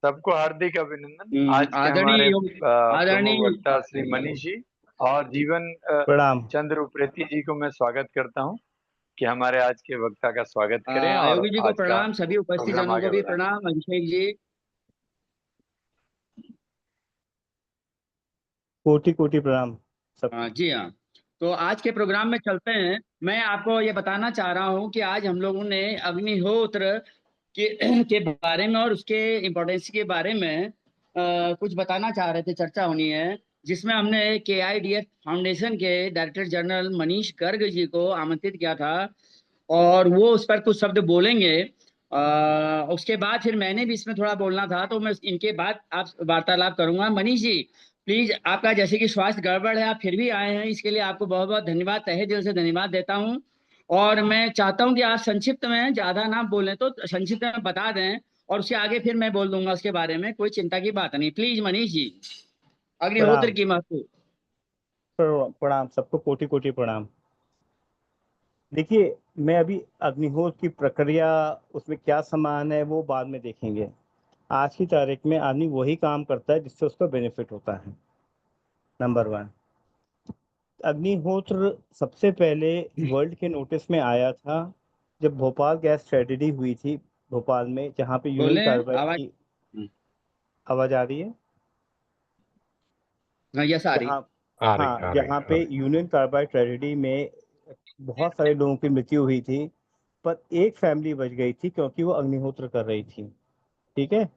सबको हार्दिक अभिनंदन। आज के आदरणीय हमारे प्रमुख आदरणीय वक्ता श्री मनीष जी और जीवन प्रणाम। चंद्र उप्रेती जी को मैं स्वागत करता हूं कि हमारे आज के वक्ता का स्वागत करें और योगी जी को आज का प्रणाम, सभी उपस्थित प्रोग्राम जनों को आगे भी बढ़ाएं। प्रणाम। अभिषेक जी। कोटि कोटि प्रणाम सबको। जी हाँ। तो आज के प्रोग्राम में चलते हैं। मैं आपको ये बताना चाह रहा हूँ कि आज हम लोगों ने अग्निहोत्र के बारे में और उसके इम्पोर्टेंस के बारे में कुछ बताना चाह रहे थे, चर्चा होनी है, जिसमें हमने KIDF फाउंडेशन के डायरेक्टर जनरल मनीष गर्ग जी को आमंत्रित किया था और वो उस पर कुछ शब्द बोलेंगे। उसके बाद फिर मैंने भी इसमें थोड़ा बोलना था, तो मैं इनके बाद आप वार्तालाप करूंगा। मनीष जी प्लीज, आपका जैसे कि स्वास्थ्य गड़बड़ है, आप फिर भी आए हैं, इसके लिए आपको बहुत बहुत धन्यवाद, तहे दिल से धन्यवाद देता हूं। और मैं चाहता हूं कि आप संक्षिप्त में, ज्यादा ना बोलें तो संक्षिप्त में बता दें, और उसके आगे फिर मैं बोल दूंगा उसके बारे में, कोई चिंता की बात नहीं। प्लीज मनीष जी, अग्निहोत्र प्रणाम की महत्व। प्रणाम सबको, कोटि कोटि प्रणाम। देखिए, मैं अभी अग्निहोत्र की प्रक्रिया, उसमें क्या सामान है वो बाद में देखेंगे। आज की तारीख में आदमी वही काम करता है जिससे उसको बेनिफिट होता है। नंबर वन, अग्निहोत्र सबसे पहले वर्ल्ड के नोटिस में आया था जब भोपाल गैस ट्रेजेडी हुई थी भोपाल में, जहाँ पे यूनियन बोले कार्बाइड आवाज। की आवाज आ रही है। यस, आ रही। जहाँ आ रही हाँ, आ रही जहाँ आ पे रही। यूनियन कार्बाइड ट्रेजेडी में बहुत सारे लोगों की मृत्यु हुई थी, पर एक फैमिली बच गई थी क्योंकि वो अग्निहोत्र कर रही थी। ठीक है।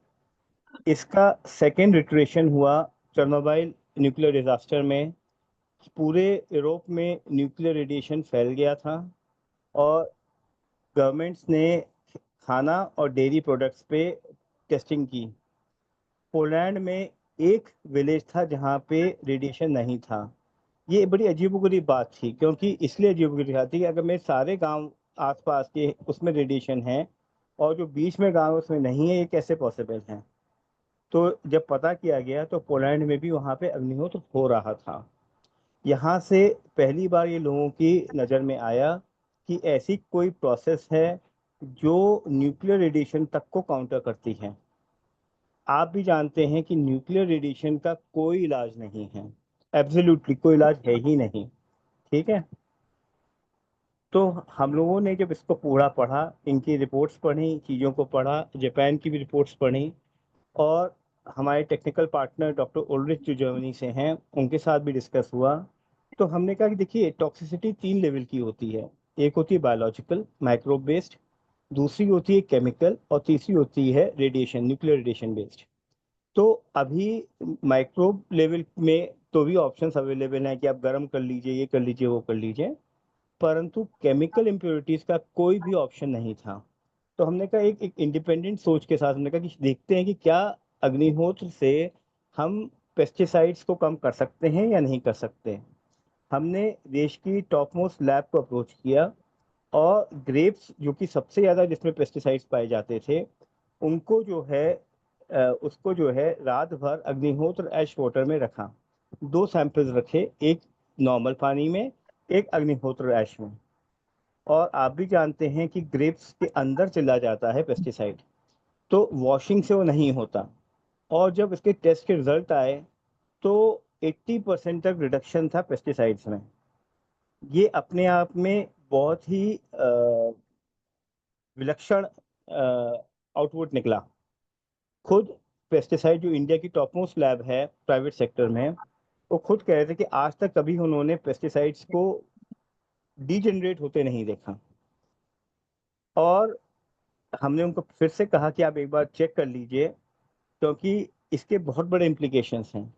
इसका सेकेंड रिट्रेशन हुआ चेर्नोबिल न्यूक्लियर डिजास्टर में। पूरे यूरोप में न्यूक्लियर रेडिएशन फैल गया था और गवर्नमेंट्स ने खाना और डेयरी प्रोडक्ट्स पे टेस्टिंग की। पोलैंड में एक विलेज था जहाँ पे रेडिएशन नहीं था। ये बड़ी अजीबोगरीब बात थी, क्योंकि इसलिए अजीबोगरीब बात थी कि अगर मेरे सारे गांव आसपास के उसमें रेडिएशन है और जो बीच में गांव उसमें नहीं है, ये कैसे पॉसिबल है। तो जब पता किया गया तो पोलैंड में भी वहाँ पे अग्निहोत्र हो रहा था। यहाँ से पहली बार ये लोगों की नज़र में आया कि ऐसी कोई प्रोसेस है जो न्यूक्लियर रेडिएशन तक को काउंटर करती है। आप भी जानते हैं कि न्यूक्लियर रेडिएशन का कोई इलाज नहीं है, एब्सोल्युटली कोई इलाज है ही नहीं। ठीक है। तो हम लोगों ने जब इसको पूरा पढ़ा, इनकी रिपोर्ट्स पढ़ी, चीज़ों को पढ़ा, जापान की भी रिपोर्ट्स पढ़ी, और हमारे टेक्निकल पार्टनर डॉक्टर ओल्ड्रिच जो जर्मनी से हैं उनके साथ भी डिस्कस हुआ, तो हमने कहा कि देखिए, टॉक्सिसिटी 3 लेवल की होती है। एक होती है बायोलॉजिकल, माइक्रोब बेस्ड, दूसरी होती है केमिकल, और तीसरी होती है रेडिएशन, न्यूक्लियर रेडिएशन बेस्ड। तो अभी माइक्रोब लेवल में तो भी ऑप्शंस अवेलेबल हैं कि आप गर्म कर लीजिए, ये कर लीजिए, वो कर लीजिए, परंतु केमिकल इम्प्योरिटीज का कोई भी ऑप्शन नहीं था। तो हमने कहा एक इंडिपेंडेंट सोच के साथ हमने कहा कि देखते हैं कि क्या अग्निहोत्र से हम पेस्टिसाइड्स को कम कर सकते हैं या नहीं कर सकते। हमने देश की टॉप मोस्ट लैब को अप्रोच किया, और ग्रेप्स जो कि सबसे ज़्यादा जिसमें पेस्टिसाइड्स पाए जाते थे, उनको जो है उसको जो है रात भर अग्निहोत्र ऐश वाटर में रखा। 2 सैंपल्स रखे, एक नॉर्मल पानी में, एक अग्निहोत्र ऐश में। और आप भी जानते हैं कि ग्रेप्स के अंदर चला जाता है पेस्टिसाइड, तो वॉशिंग से वो नहीं होता। और जब इसके टेस्ट के रिजल्ट आए तो 80% तक रिडक्शन था पेस्टिसाइड्स में। ये अपने आप में बहुत ही विलक्षण आउटपुट निकला। खुद पेस्टिसाइड जो इंडिया की टॉप मोस्ट लैब है प्राइवेट सेक्टर में, वो खुद कह रहे थे कि आज तक कभी उन्होंने पेस्टिसाइड्स को डीजेनरेट होते नहीं देखा। और हमने उनको फिर से कहा कि आप एक बार चेक कर लीजिए, क्योंकि इसके बहुत बड़े इम्प्लीकेशंस हैं।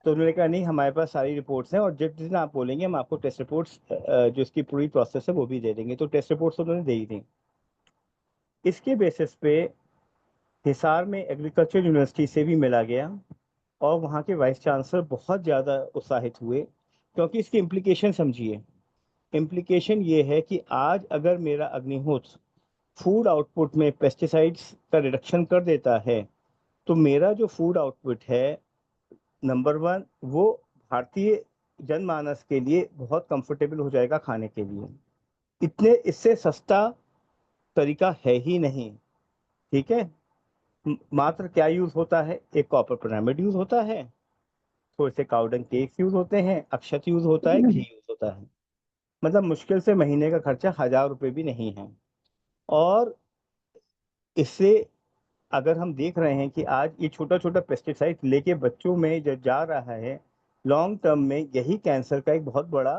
तो उन्होंने कहा नहीं, हमारे पास सारी रिपोर्ट्स हैं, और जिस दिन आप बोलेंगे हम आपको टेस्ट रिपोर्ट्स, जो इसकी पूरी प्रोसेस है वो भी दे देंगे। तो टेस्ट रिपोर्ट्स उन्होंने दे ही दी। इसके बेसिस पे हिसार में एग्रीकल्चर यूनिवर्सिटी से भी मिला गया, और वहाँ के वाइस चांसलर बहुत ज़्यादा उत्साहित हुए, क्योंकि इसकी इम्प्लीकेशन समझिए। इम्प्लीकेशन ये है कि आज अगर मेरा अग्निहोत्र फूड आउटपुट में पेस्टिसाइड्स का रिडक्शन कर देता है, तो मेरा जो फूड आउटपुट है, नंबर वन, वो भारतीय जनमानस के लिए बहुत कंफर्टेबल हो जाएगा खाने के लिए। इतने इससे सस्ता तरीका है ही नहीं। ठीक है। मात्र क्या यूज होता है, एक कॉपर पिरामिड यूज होता है, थोड़े से काउडंग केक्स यूज होते हैं, अक्षत यूज होता है, घी यूज होता है। मतलब मुश्किल से महीने का खर्चा 1,000 रुपये भी नहीं है। और इससे अगर हम देख रहे हैं कि आज ये छोटा छोटा पेस्टिसाइड लेके बच्चों में जो जा रहा है, लॉन्ग टर्म में यही कैंसर का एक बहुत बड़ा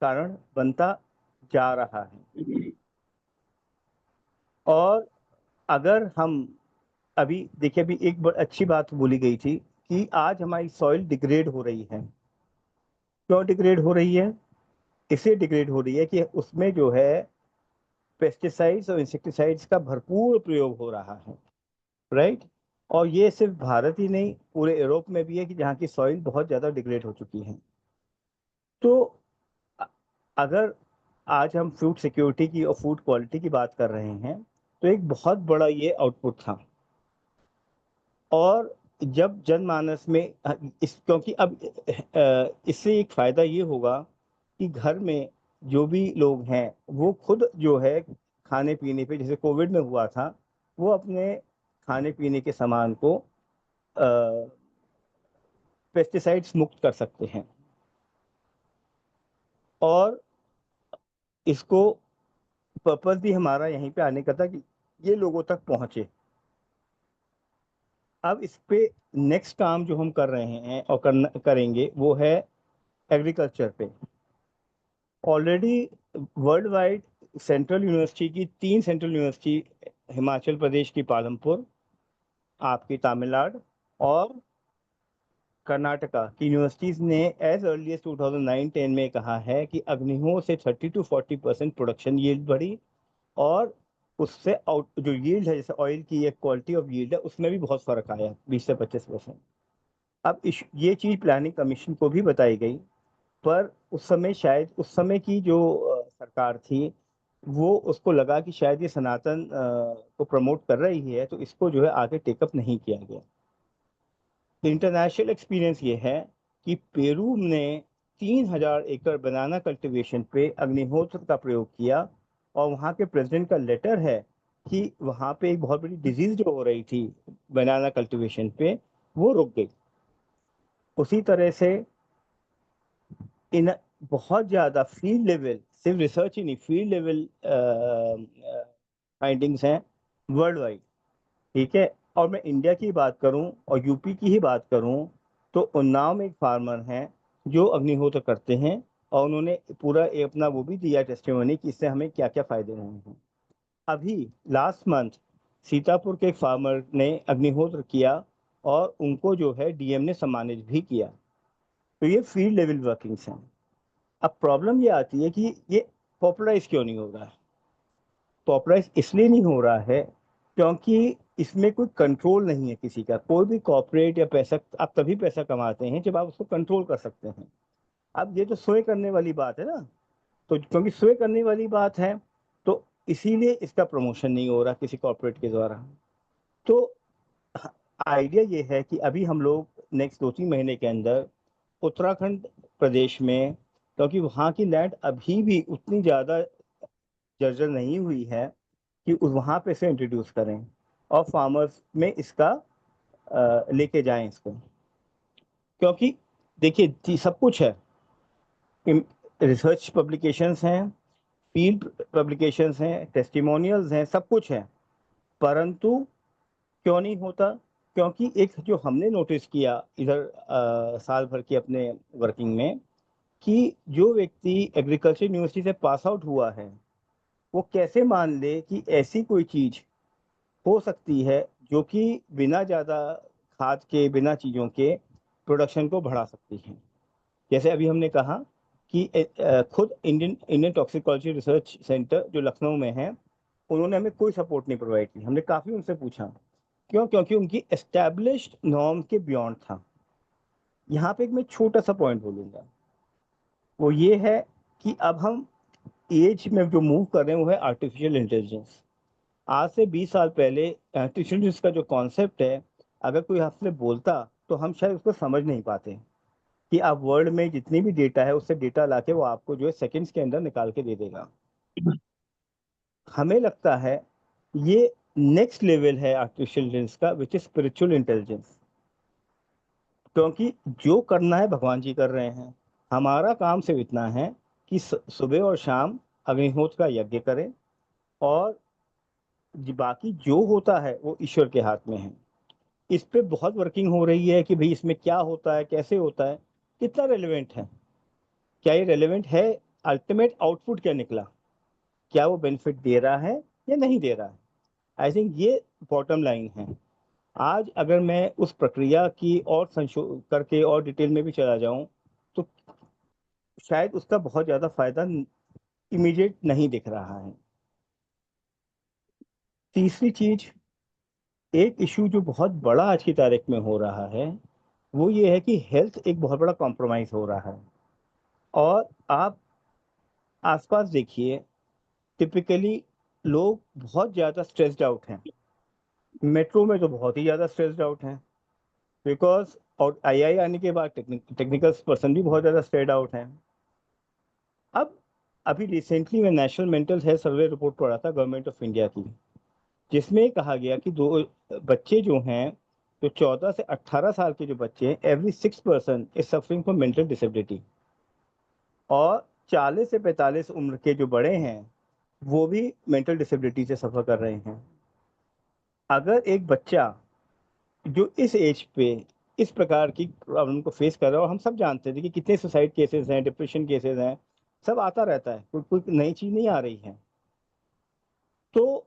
कारण बनता जा रहा है। और अगर हम अभी देखिए, अभी एक अच्छी बात बोली गई थी कि आज हमारी सॉइल डिग्रेड हो रही है। क्यों डिग्रेड हो रही है? इससे डिग्रेड हो रही है कि उसमें जो है पेस्टिसाइड्स और इंसेक्टिसाइड्स का भरपूर प्रयोग हो रहा है, राइट। और ये सिर्फ भारत ही नहीं, पूरे यूरोप में भी है कि जहाँ की सॉइल बहुत ज़्यादा डिग्रेड हो चुकी है। तो अ- अगर आज हम फूड सिक्योरिटी की और फूड क्वालिटी की बात कर रहे हैं, तो एक बहुत बड़ा ये आउटपुट था। और जब जनमानस में इस क्योंकि अब इससे एक फायदा ये होगा कि घर में जो भी लोग हैं वो खुद जो है खाने पीने पे, जैसे कोविड में हुआ था, वो अपने खाने पीने के सामान को पेस्टिसाइड्स मुक्त कर सकते हैं। और इसको पर्पस भी हमारा यहीं पे आने का था कि ये लोगों तक पहुंचे। अब इस पे नेक्स्ट काम जो हम कर रहे हैं और करेंगे वो है एग्रीकल्चर पे। Already world wide central university की 3 सेंट्रल यूनिवर्सिटी, हिमाचल प्रदेश की पालमपुर, आपकी तमिलनाडु और कर्नाटका की यूनिवर्सिटीज ने एज अर्ली एज 2009-10 में कहा है कि अग्निहोत्र से 30 to 40% प्रोडक्शन यील्ड बढ़ी। और उससे आउट जो यील्ड है, जैसे ऑयल की एक क्वालिटी ऑफ यील्ड है, उसमें भी बहुत फर्क आया 20 से 25%। अब ये चीज प्लानिंग कमीशन को भी बताई गई, पर उस समय शायद उस समय की जो सरकार थी, वो उसको लगा कि शायद ये सनातन को प्रमोट कर रही है, तो इसको जो है आगे टेकअप नहीं किया गया। इंटरनेशनल एक्सपीरियंस ये है कि पेरू ने 3,000 एकड़ बनाना कल्टीवेशन पे अग्निहोत्र का प्रयोग किया, और वहाँ के प्रेसिडेंट का लेटर है कि वहाँ पे एक बहुत बड़ी डिजीज जो हो रही थी बनाना कल्टीवेशन पे, वो रुक गई। उसी तरह से इन बहुत ज़्यादा फील्ड लेवल, सिर्फ रिसर्च ही नहीं, फील्ड लेवल फाइंडिंग्स हैं वर्ल्ड वाइड, ठीक है। और मैं इंडिया की बात करूं और यूपी की ही बात करूं, तो उन्नाव में एक फार्मर हैं जो अग्निहोत्र करते हैं, और उन्होंने पूरा अपना वो भी दिया टेस्टिमोनी कि इससे हमें क्या क्या फायदे हुए हैं। अभी लास्ट मंथ सीतापुर के एक फार्मर ने अग्निहोत्र किया, और उनको जो है डीएम ने सम्मानित भी किया। तो ये फील्ड लेवल वर्किंग्स हैं। अब प्रॉब्लम ये आती है कि ये पॉपुलराइज क्यों नहीं हो रहा है? पॉपुलराइज इसलिए नहीं हो रहा है क्योंकि इसमें कोई कंट्रोल नहीं है किसी का। कोई भी कॉर्पोरेट या पैसा, आप तभी पैसा कमाते हैं जब आप उसको कंट्रोल कर सकते हैं। अब ये तो स्वयं करने वाली बात है ना, तो क्योंकि स्वयं करने वाली बात है, तो इसीलिए इसका प्रमोशन नहीं हो रहा किसी कॉर्पोरेट के द्वारा। तो आइडिया ये है कि अभी हम लोग नेक्स्ट 2-3 महीने के अंदर उत्तराखंड प्रदेश में, क्योंकि वहाँ की लैंड अभी भी उतनी ज़्यादा जर्जर नहीं हुई है, कि वहाँ पे से इंट्रोड्यूस करें और फार्मर्स में इसका लेके जाएं इसको। क्योंकि देखिए सब कुछ है, रिसर्च पब्लिकेशंस हैं, फील्ड पब्लिकेशंस हैं, टेस्टिमोनियल्स हैं, सब कुछ है, परंतु क्यों नहीं होता? क्योंकि एक जो हमने नोटिस किया इधर साल भर की अपने वर्किंग में, कि जो व्यक्ति एग्रीकल्चर यूनिवर्सिटी से पास आउट हुआ है, वो कैसे मान ले कि ऐसी कोई चीज हो सकती है जो कि बिना ज़्यादा खाद के, बिना चीज़ों के प्रोडक्शन को बढ़ा सकती है। जैसे अभी हमने कहा कि खुद इंडियन टॉक्सिकोलॉजी रिसर्च सेंटर जो लखनऊ में है, उन्होंने हमें कोई सपोर्ट नहीं प्रोवाइड की। हमने काफ़ी उनसे पूछा, क्यों? क्योंकि उनकी एस्टैब्लिश्ड नॉर्म के बियॉन्ड था। यहाँ पे एक मैं छोटा सा पॉइंट बोलूँगा, वो ये है कि अब हम एज में जो मूव कर रहे हैं वो है आर्टिफिशियल इंटेलिजेंस। आज से 20 साल पहले आर्टिफिशियल इंटेलिजेंस का जो कॉन्सेप्ट है, अगर कोई आपसे बोलता तो हम शायद उसको समझ नहीं पाते, कि आप वर्ल्ड में जितनी भी डेटा है उससे डेटा लाके वो आपको जो है सेकंड्स के अंदर निकाल के दे देगा। हमें लगता है ये नेक्स्ट लेवल है आर्टिफिशियल इंटेलिजेंस का, विच इज स्पिरिचुअल इंटेलिजेंस। क्योंकि जो करना है भगवान जी कर रहे हैं, हमारा काम सिर्फ इतना है कि सुबह और शाम अग्निहोत्र का यज्ञ करें, और बाकी जो होता है वो ईश्वर के हाथ में है। इस पे बहुत वर्किंग हो रही है कि भाई इसमें क्या होता है, कैसे होता है, कितना रेलेवेंट है, क्या ये रेलेवेंट है, अल्टीमेट आउटपुट क्या निकला, क्या वो बेनिफिट दे रहा है या नहीं दे रहा है। आई थिंक ये बॉटम लाइन है। आज अगर मैं उस प्रक्रिया की और संशोधन करके और डिटेल में भी चला जाऊं तो शायद उसका बहुत ज़्यादा फायदा इमीडिएट नहीं दिख रहा है। तीसरी चीज, एक इशू जो बहुत बड़ा आज की तारीख में हो रहा है वो ये है कि हेल्थ एक बहुत बड़ा कॉम्प्रोमाइज हो रहा है। और आप आसपास देखिए, टिपिकली लोग बहुत ज़्यादा स्ट्रेस्ड आउट हैं। मेट्रो में तो बहुत ही ज़्यादा स्ट्रेस्ड आउट हैं, बिकॉज और आई आने के बाद टेक्निकल पर्सन भी बहुत ज़्यादा स्ट्रेस्ड आउट हैं। अब अभी रिसेंटली मैं national mental health survey report पढ़ा था गवर्नमेंट ऑफ इंडिया की, जिसमें कहा गया कि दो बच्चे जो हैं, जो 14 से 18 साल के जो बच्चे हैं, every 6 person is suffering from mental disability. और 40 से 45 उम्र के जो बड़े हैं वो भी मेंटल डिसेबिलिटी से सफ़र कर रहे हैं। अगर एक बच्चा जो इस एज पे इस प्रकार की प्रॉब्लम को फेस कर रहा है, और हम सब जानते थे कि कितने सुसाइड केसेस हैं, डिप्रेशन केसेस हैं, सब आता रहता है, कोई नई चीज़ नहीं आ रही है। तो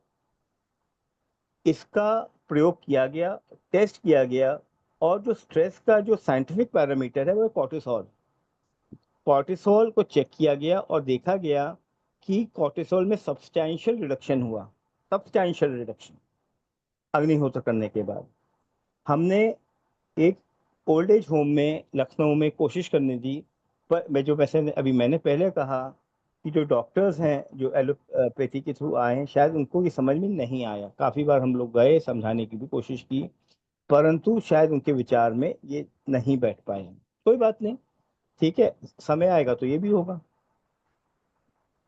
इसका प्रयोग किया गया, टेस्ट किया गया, और जो स्ट्रेस का जो साइंटिफिक पैरामीटर है वो कॉर्टिसोल। कॉर्टिसोल को चेक किया गया और देखा गया कि कॉर्टिसोल में सब्सटैंशियल रिडक्शन हुआ, सब्सटैंशियल रिडक्शन अग्निहोत्र करने के बाद। हमने एक ओल्ड एज होम में लखनऊ में कोशिश करने दी, पर मैं जो वैसे अभी मैंने पहले कहा कि जो डॉक्टर्स हैं जो एलोपैथी के थ्रू आए हैं, शायद उनको ये समझ में नहीं आया। काफ़ी बार हम लोग गए, समझाने की भी कोशिश की, परंतु शायद उनके विचार में ये नहीं बैठ पाए। कोई बात नहीं, ठीक है, समय आएगा तो ये भी होगा।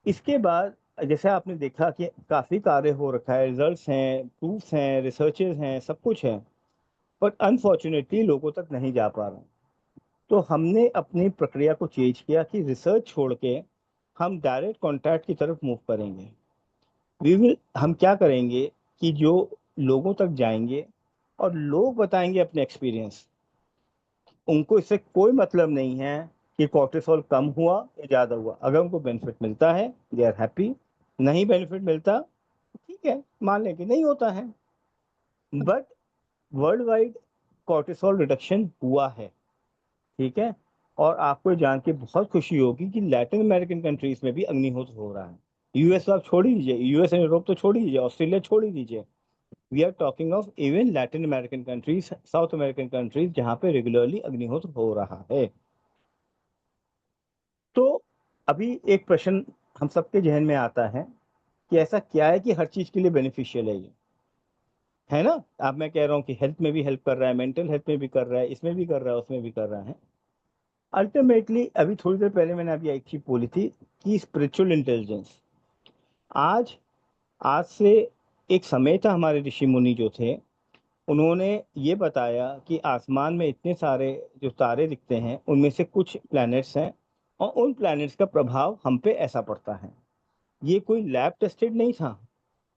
इसके बाद जैसे आपने देखा कि काफ़ी कार्य हो रखा है, रिजल्ट्स हैं, प्रूफ्स हैं, रिसर्चेस हैं, सब कुछ है, पर अनफॉर्चुनेटली लोगों तक नहीं जा पा रहा। तो हमने अपनी प्रक्रिया को चेंज किया कि रिसर्च छोड़ के हम डायरेक्ट कॉन्टैक्ट की तरफ मूव करेंगे। हम क्या करेंगे कि जो लोगों तक जाएंगे और लोग बताएंगे अपने एक्सपीरियंस। उनको इससे कोई मतलब नहीं है कि कॉर्टिसोल कम हुआ या ज़्यादा हुआ। अगर उनको बेनिफिट मिलता है दे आर हैप्पी, नहीं बेनिफिट मिलता ठीक है, मान लें कि नहीं होता है। But world wide cortisol reduction हुआ है, ठीक है। और आपको ये जान के बहुत खुशी होगी कि लैटिन अमेरिकन कंट्रीज में भी अग्निहोत्र हो रहा है। यूएस आप छोड़ ही दीजिए, यूएस एंड यूरोप तो छोड़ ही दीजिए, ऑस्ट्रेलिया छोड़ ही दीजिए, we are talking of even Latin American countries, south American countries, जहाँ पे रेगुलरली अग्निहोत्र हो रहा है। तो अभी एक प्रश्न हम सबके जहन में आता है कि ऐसा क्या है कि हर चीज के लिए बेनिफिशियल है ये, है ना। अब मैं कह रहा हूँ कि हेल्थ में भी हेल्प कर रहा है, मेंटल हेल्थ में भी कर रहा है, इसमें भी कर रहा है, उसमें भी कर रहा है। अल्टीमेटली अभी थोड़ी देर पहले मैंने अभी एक चीज बोली थी कि स्पिरिचुअल इंटेलिजेंस। आज आज से एक समय था, हमारे ऋषि मुनि जो थे उन्होंने ये बताया कि आसमान में इतने सारे जो तारे दिखते हैं उनमें से कुछ प्लैनेट्स हैं, और उन प्लैनेट्स का प्रभाव हम पे ऐसा पड़ता है। ये कोई लैब टेस्टेड नहीं था।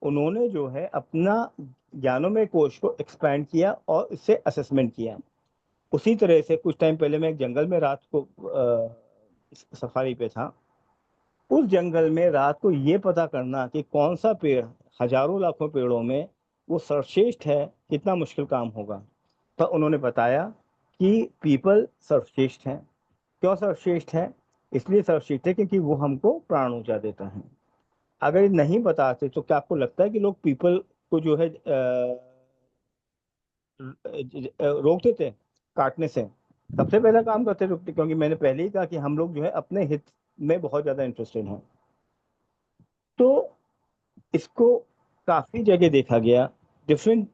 उन्होंने जो है अपना ज्ञानों कोश को एक्सपैंड किया और इससे असेसमेंट किया। उसी तरह से कुछ टाइम पहले मैं एक जंगल में रात को सफारी पे था। उस जंगल में रात को ये पता करना कि कौन सा पेड़ हजारों लाखों पेड़ों में वो सर्वश्रेष्ठ है, कितना मुश्किल काम होगा। तो उन्होंने बताया कि पीपल सर्वश्रेष्ठ हैं। क्यों सर्वश्रेष्ठ है? इसलिए सर्वश्रेष्ठ है क्योंकि वो हमको प्राण ऊर्जा देता है। अगर ये नहीं बताते तो क्या आपको लगता है कि लोग पीपल को जो है रोक देते काटने से? सबसे पहला काम करते रुकते, क्योंकि मैंने पहले ही कहा कि हम लोग जो है अपने हित में बहुत ज्यादा इंटरेस्टेड हैं। तो इसको काफी जगह देखा गया, डिफरेंट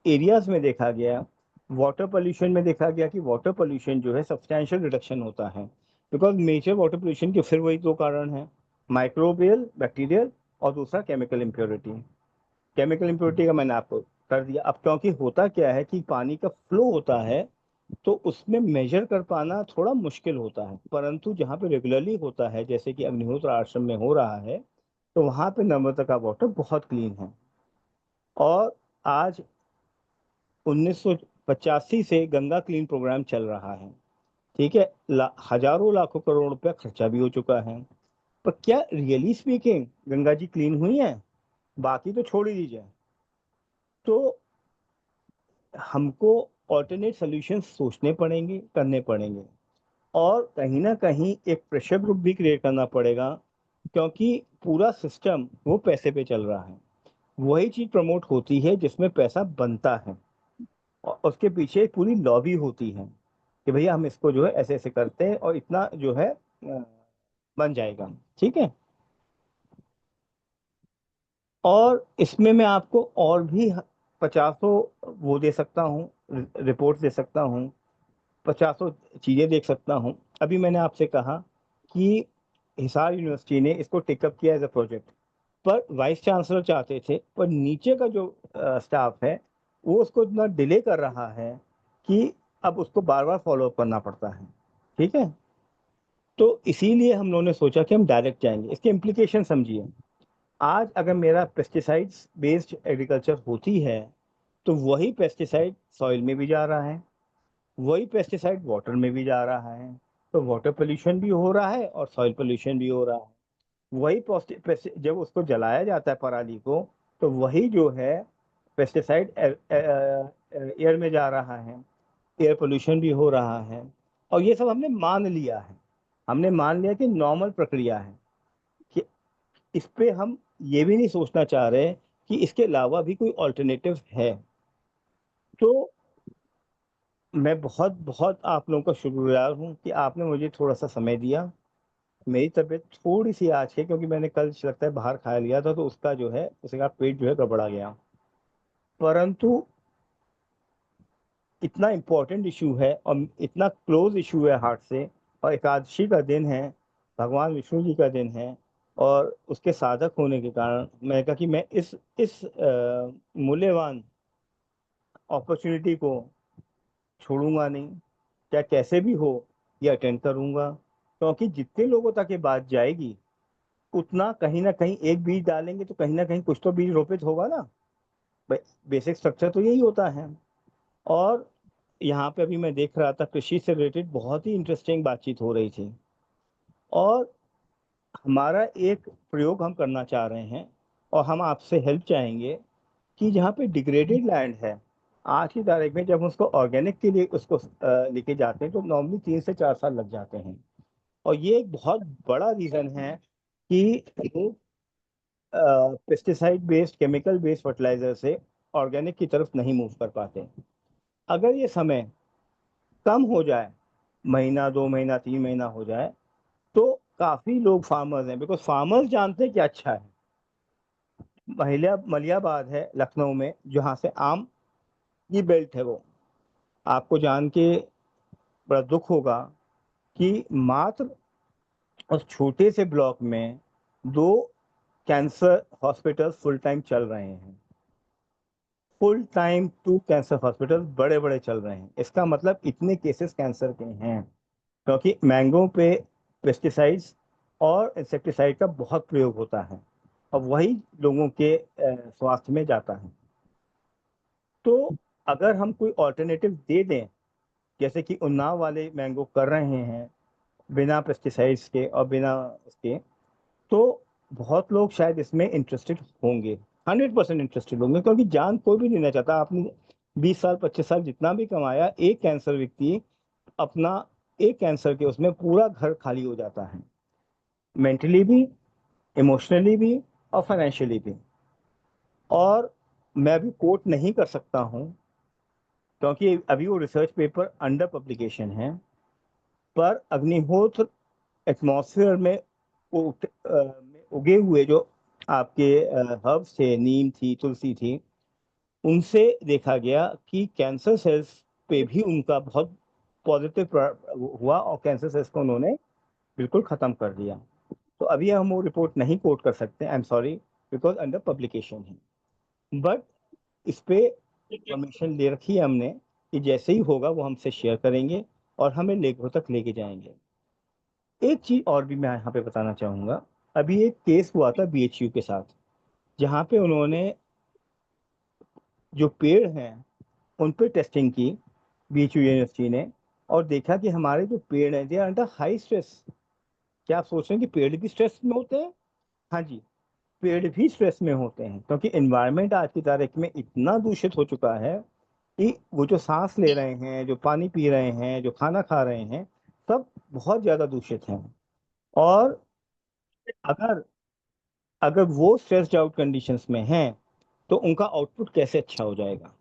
एरियाज में देखा गया। वाटर पोल्यूशन में देखा गया कि वाटर पोल्यूशन जो है सब्सटैंशियल रिडक्शन होता है, बिकॉज मेजर वाटर पोल्यूशन के फिर वही दो कारण हैं, माइक्रोबियल बैक्टीरियल और दूसरा केमिकल इम्प्योरिटी। केमिकल इम्प्योरिटी का मैंने आपको कर दिया। अब क्योंकि होता क्या है कि पानी का फ्लो होता है तो उसमें मेजर कर पाना थोड़ा मुश्किल होता है, परंतु जहाँ पे रेगुलरली होता है जैसे कि अग्निहोत्र आश्रम में हो रहा है तो वहाँ पे नर्मदा का वाटर बहुत क्लीन है। और आज 1985 से गंगा क्लीन प्रोग्राम चल रहा है, ठीक है। हजारों लाखों करोड़ रुपया खर्चा भी हो चुका है, पर क्या really speaking Ganga ji clean हुई है? बाकी तो छोड़ ही दीजिए। तो हमको ऑल्टरनेट सॉल्यूशंस सोचने पड़ेंगे, करने पड़ेंगे, और कहीं ना कहीं एक प्रेशर ग्रुप भी क्रिएट करना पड़ेगा, क्योंकि पूरा सिस्टम वो पैसे पे चल रहा है। वही चीज प्रमोट होती है जिसमें पैसा बनता है, और उसके पीछे एक पूरी लॉबी होती है कि भैया हम इसको जो है ऐसे ऐसे करते हैं और इतना जो है बन जाएगा, ठीक है। और इसमें मैं आपको और भी 50 वो दे सकता हूँ, रिपोर्ट दे सकता हूँ, 50 चीजें देख सकता हूँ। अभी मैंने आपसे कहा कि हिसार यूनिवर्सिटी ने इसको टेकअप किया एज अ प्रोजेक्ट, पर वाइस चांसलर चाहते थे, पर नीचे का जो स्टाफ है वो उसको इतना डिले कर रहा है कि अब उसको बार बार फॉलो अप करना पड़ता है, ठीक है। तो इसीलिए हम लोगों ने सोचा कि हम डायरेक्ट जाएंगे। इसके इम्प्लीकेशन समझिए। आज अगर मेरा पेस्टिसाइड्स बेस्ड एग्रीकल्चर होती है तो वही पेस्टिसाइड सॉइल में भी जा रहा है, वही पेस्टिसाइड वाटर में भी जा रहा है, तो वाटर पोल्यूशन भी हो रहा है और सॉइल पोल्यूशन भी हो रहा है। वही जब उसको जलाया जाता है पराली को, तो वही जो है पेस्टिसाइड एयर में जा रहा है, एयर पोल्यूशन भी हो रहा है। और ये सब हमने मान लिया है, हमने मान लिया कि नॉर्मल प्रक्रिया है, कि इस पे हम ये भी नहीं सोचना चाह रहे कि इसके अलावा भी कोई ऑल्टरनेटिव है। तो मैं बहुत बहुत आप लोगों का शुक्रगुजार हूँ कि आपने मुझे थोड़ा सा समय दिया। मेरी तबीयत थोड़ी सी आज है क्योंकि मैंने कल लगता है बाहर खा लिया था, तो उसका जो है उसका पेट जो है गड़बड़ा गया। परंतु इतना इम्पोर्टेंट इशू है और इतना क्लोज इशू है हार्ट से, और एकादशी का दिन है, भगवान विष्णु जी का दिन है, और उसके साधक होने के कारण मैं कहा कि मैं इस मूल्यवान अपॉर्चुनिटी को छोड़ूंगा नहीं, क्या कैसे भी हो ये अटेंड करूंगा। क्योंकि जितने लोगों तक ये बात जाएगी उतना कहीं ना कहीं एक बीज डालेंगे तो कहीं ना कहीं कुछ तो बीज रोपित होगा ना। बेसिक स्ट्रक्चर तो यही होता है। और यहाँ पे अभी मैं देख रहा था कृषि से रिलेटेड बहुत ही इंटरेस्टिंग बातचीत हो रही थी, और हमारा एक प्रयोग हम करना चाह रहे हैं और हम आपसे हेल्प चाहेंगे कि जहाँ पे डिग्रेडेड लैंड है, आज की तारीख में जब हम उसको ऑर्गेनिक के लिए उसको लेके जाते हैं तो नॉर्मली 3 से 4 साल लग जाते हैं। और ये एक बहुत बड़ा रीजन है कि लोग pesticide based chemical based fertiliser से ऑर्गेनिक की तरफ नहीं मूव कर पाते। अगर ये समय कम हो जाए, महीना 2 महीना 3 महीना हो जाए, तो काफी लोग फार्मर्स हैं, बिकॉज फार्मर्स जानते हैं कि अच्छा है। मलियाबाद है लखनऊ में जहाँ से आम की बेल्ट है, वो आपको जान के बड़ा दुख होगा कि मात्र उस छोटे से ब्लॉक में 2 कैंसर हॉस्पिटल फुल टाइम चल रहे हैं। फुल टाइम 2 कैंसर हॉस्पिटल बड़े बड़े चल रहे हैं। इसका मतलब इतने केसेस कैंसर के हैं, क्योंकि मैंगो पे पेस्टिसाइड्स और इंसेक्टिसाइड का बहुत प्रयोग होता है और वही लोगों के स्वास्थ्य में जाता है। तो अगर हम कोई ऑल्टरनेटिव दे दें, जैसे कि उन्नाव वाले मैंगो कर रहे हैं बिना पेस्टिसाइड्स के और बिना उसके, तो बहुत लोग शायद इसमें इंटरेस्टेड होंगे, 100% इंटरेस्टेड होंगे, क्योंकि जान कोई भी लेना चाहता। आपने 20 साल 25 साल जितना भी कमाया, एक कैंसर व्यक्ति अपना एक कैंसर के उसमें पूरा घर खाली हो जाता है, मेंटली भी, इमोशनली भी और फाइनेंशियली भी। और मैं अभी कोट नहीं कर सकता हूँ क्योंकि अभी वो रिसर्च पेपर अंडर पब्लिकेशन है, पर अग्निहोत्र एटमॉस्फेयर में में उगे हुए जो आपके हर्ब्स थे, नीम थी, तुलसी थी, उनसे देखा गया कि कैंसर सेल्स पे भी उनका बहुत पॉजिटिव हुआ और कैंसर सेल्स को उन्होंने बिल्कुल खत्म कर दिया। तो अभी हम वो रिपोर्ट नहीं कोट कर सकते, I am sorry, because under publication है। बट इस पे परमिशन ले रखी है हमने कि जैसे ही होगा वो हमसे शेयर करेंगे और हमें लेखों तक लेके जाएंगे। एक चीज और भी मैं यहाँ पे बताना चाहूंगा। अभी एक केस हुआ था बीएचयू के साथ, जहाँ पे उन्होंने जो पेड़ हैं उन पे टेस्टिंग की बीएचयू यूनिवर्सिटी ने, और देखा कि हमारे जो पेड़ हैं they are under high stress. क्या आप सोच रहे हैं कि पेड़ भी स्ट्रेस में होते हैं? हाँ जी, पेड़ भी स्ट्रेस में होते हैं, क्योंकि एनवायरनमेंट आज की तारीख में इतना दूषित हो चुका है कि वो जो सांस ले रहे हैं, जो पानी पी रहे हैं, जो खाना खा रहे हैं, सब बहुत ज्यादा दूषित हैं। और अगर अगर वो स्ट्रेस्ड आउट कंडीशंस में हैं तो उनका आउटपुट कैसे अच्छा हो जाएगा?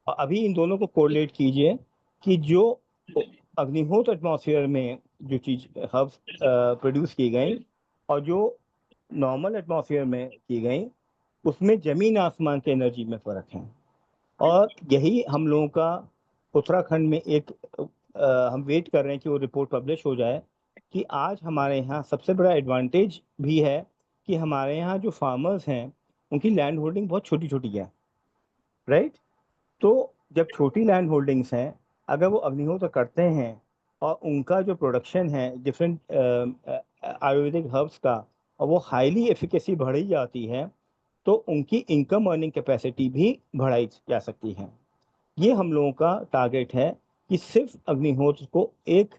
और अभी इन दोनों को कोरिलेट कीजिए कि जो अग्निहोत्र एटमॉस्फेयर में जो चीज हर्ब्स प्रोड्यूस की गई और जो नॉर्मल एटमॉस्फेयर में की गई, उसमें जमीन आसमान के एनर्जी में फर्क है। और यही हम लोगों का उत्तराखंड में एक हम वेट कर रहे हैं कि वो रिपोर्ट पब्लिश हो जाए कि आज हमारे यहाँ सबसे बड़ा एडवांटेज भी है कि हमारे यहाँ जो फार्मर्स हैं उनकी लैंड होल्डिंग बहुत छोटी छोटी है, राइट? तो जब छोटी लैंड होल्डिंग्स हैं, अगर वो अग्निहोत्र करते हैं और उनका जो प्रोडक्शन है डिफरेंट आयुर्वेदिक हर्ब्स का, और वो हाईली एफिकेसी बढ़ी जाती है, तो उनकी इनकम अर्निंग कैपेसिटी भी बढ़ाई जा सकती है। ये हम लोगों का टारगेट है कि सिर्फ अग्निहोत्र को एक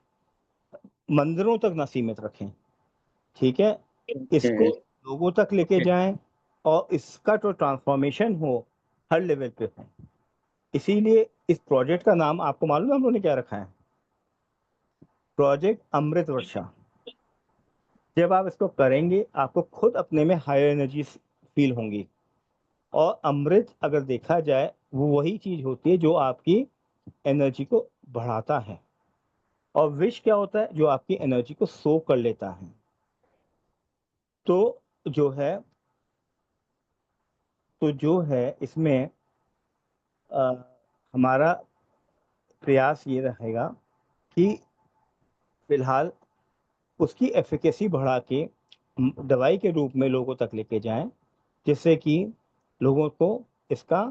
मंदिरों तक ना सीमित रखें, ठीक है? इसको लोगों तक लेके जाएं और इसका जो ट्रांसफॉर्मेशन हो हर लेवल पे हो। इसीलिए इस प्रोजेक्ट का नाम आपको मालूम है हम लोगों ने क्या रखा है? प्रोजेक्ट अमृत वर्षा। जब आप इसको करेंगे आपको खुद अपने में हायर एनर्जी फील होंगी। और अमृत अगर देखा जाए वो वही चीज होती है जो आपकी एनर्जी को बढ़ाता है, और विष क्या होता है? जो आपकी एनर्जी को सो कर लेता है। तो जो है इसमें अ, हमारा प्रयास ये रहेगा कि फिलहाल उसकी एफिकेसी बढ़ा के दवाई के रूप में लोगों तक लेके जाएं, जिससे कि लोगों को इसका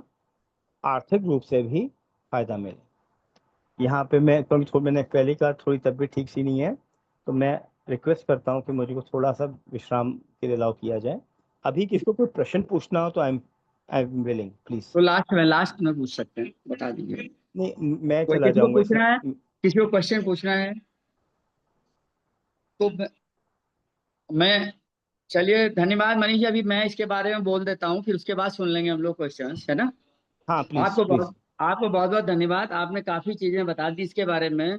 आर्थिक रूप से भी फायदा मिले। यहाँ पे मैंने पहले कहा थोड़ी तबीयत ठीक सी नहीं है, तो मैं रिक्वेस्ट करता हूँ कि मुझे को थोड़ा सा विश्राम के लिए अलाउ किया जाए। अभी किसको कोई प्रश्न पूछना हो तो आई एम विलिंग, प्लीज। तो लास्ट में पूछ सकते हैं, बता दीजिए। नहीं, मैं कोई चला किसी को जाऊंगा इसमें। पूछना है, किसी को क्वेश्चन पूछना है तो मैं चलिए, धन्यवाद मनीष जी। अभी मैं इसके बारे में बोल देता हूँ, फिर उसके बाद सुन लेंगे हम लोग क्वेश्चंस, है ना? हाँ प्लीज प्लीज। आपको बहुत बहुत धन्यवाद। आपने काफी चीजें बता दी इसके बारे में,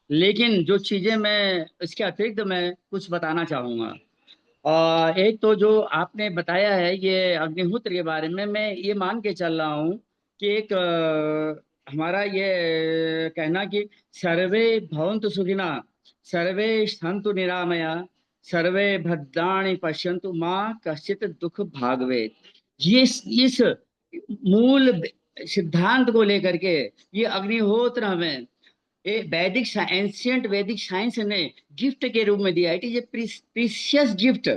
लेकिन जो चीजें मैं इसके अतिरिक्त मैं कुछ बताना चाहूंगा। और एक तो जो आपने बताया है ये अग्निहोत्र के बारे में, मैं ये मान के चल रहा हूँ कि एक हमारा ये कहना कि सर्वे भवन्तु सुखिना, सर्वे सन्तु निरामया, सर्वे भद्राणि पश्यन्तु माँ कश्चित दुख भाग्वेत। ये इस मूल सिद्धांत को लेकर के ये अग्निहोत्र हमें वैदिक एंशियंट वैदिक साइंस ने गिफ्ट के रूप में दिया। It is a precious gift.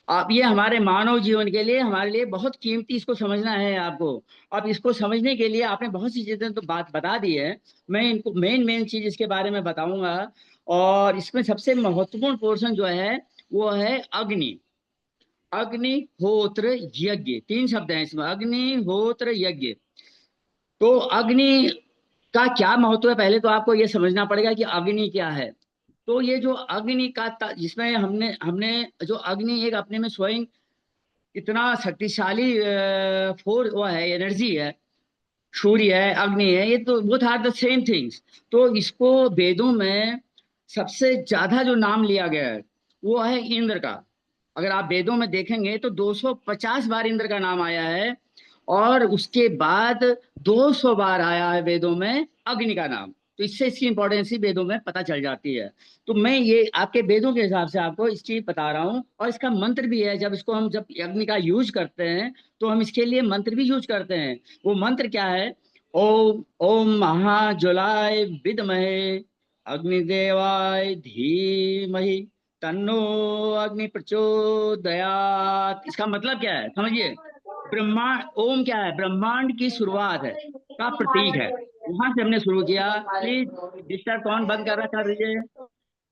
आप ये हमारे मानव जीवन के लिए, हमारे लिए बहुत कीमती, इसको समझना है आपको। अब इसको समझने के लिए आपने बहुत सी चीजें तो बात बता दी है, मैं इनको मेन चीज इसके बारे में बताऊंगा। और इसमें सबसे महत्वपूर्ण पोर्शन जो है वो है अग्नि। अग्निहोत्र यज्ञ, तीन शब्द हैं इसमें, अग्निहोत्र यज्ञ। तो अग्नि का क्या महत्व है, पहले तो आपको ये समझना पड़ेगा कि अग्नि क्या है। तो ये जो अग्नि का जिसमें हमने हमने जो अग्नि एक अपने में स्वयं इतना शक्तिशाली फोर वो है, एनर्जी है। सूर्य है, अग्नि है, ये तो both are the same things. तो इसको वेदों में सबसे ज्यादा जो नाम लिया गया है वो है इंद्र का। अगर आप वेदों में देखेंगे तो 250 बार इंद्र का नाम आया है, और उसके बाद 200 बार आया है वेदों में अग्नि का नाम। तो इससे इसकी इंपॉर्टेंस ही वेदों में पता चल जाती है। तो मैं ये आपके वेदों के हिसाब से आपको इस चीज बता रहा हूँ, और इसका मंत्र भी है। जब अग्नि का यूज करते हैं तो हम इसके लिए मंत्र भी यूज करते हैं। वो मंत्र क्या है? ओम ओम महाज्वलाय विद्महे अग्निदेवाय धीमहि तन्नो अग्नि प्रचोदयात। इसका मतलब क्या है समझिए। ब्रह्मांड, ओम क्या है? ब्रह्मांड की शुरुआत है, का प्रतीक है। वहां से हमने शुरू किया। प्लीज डिस्टर्ब, कौन बंद कर रहा कर दीजिए,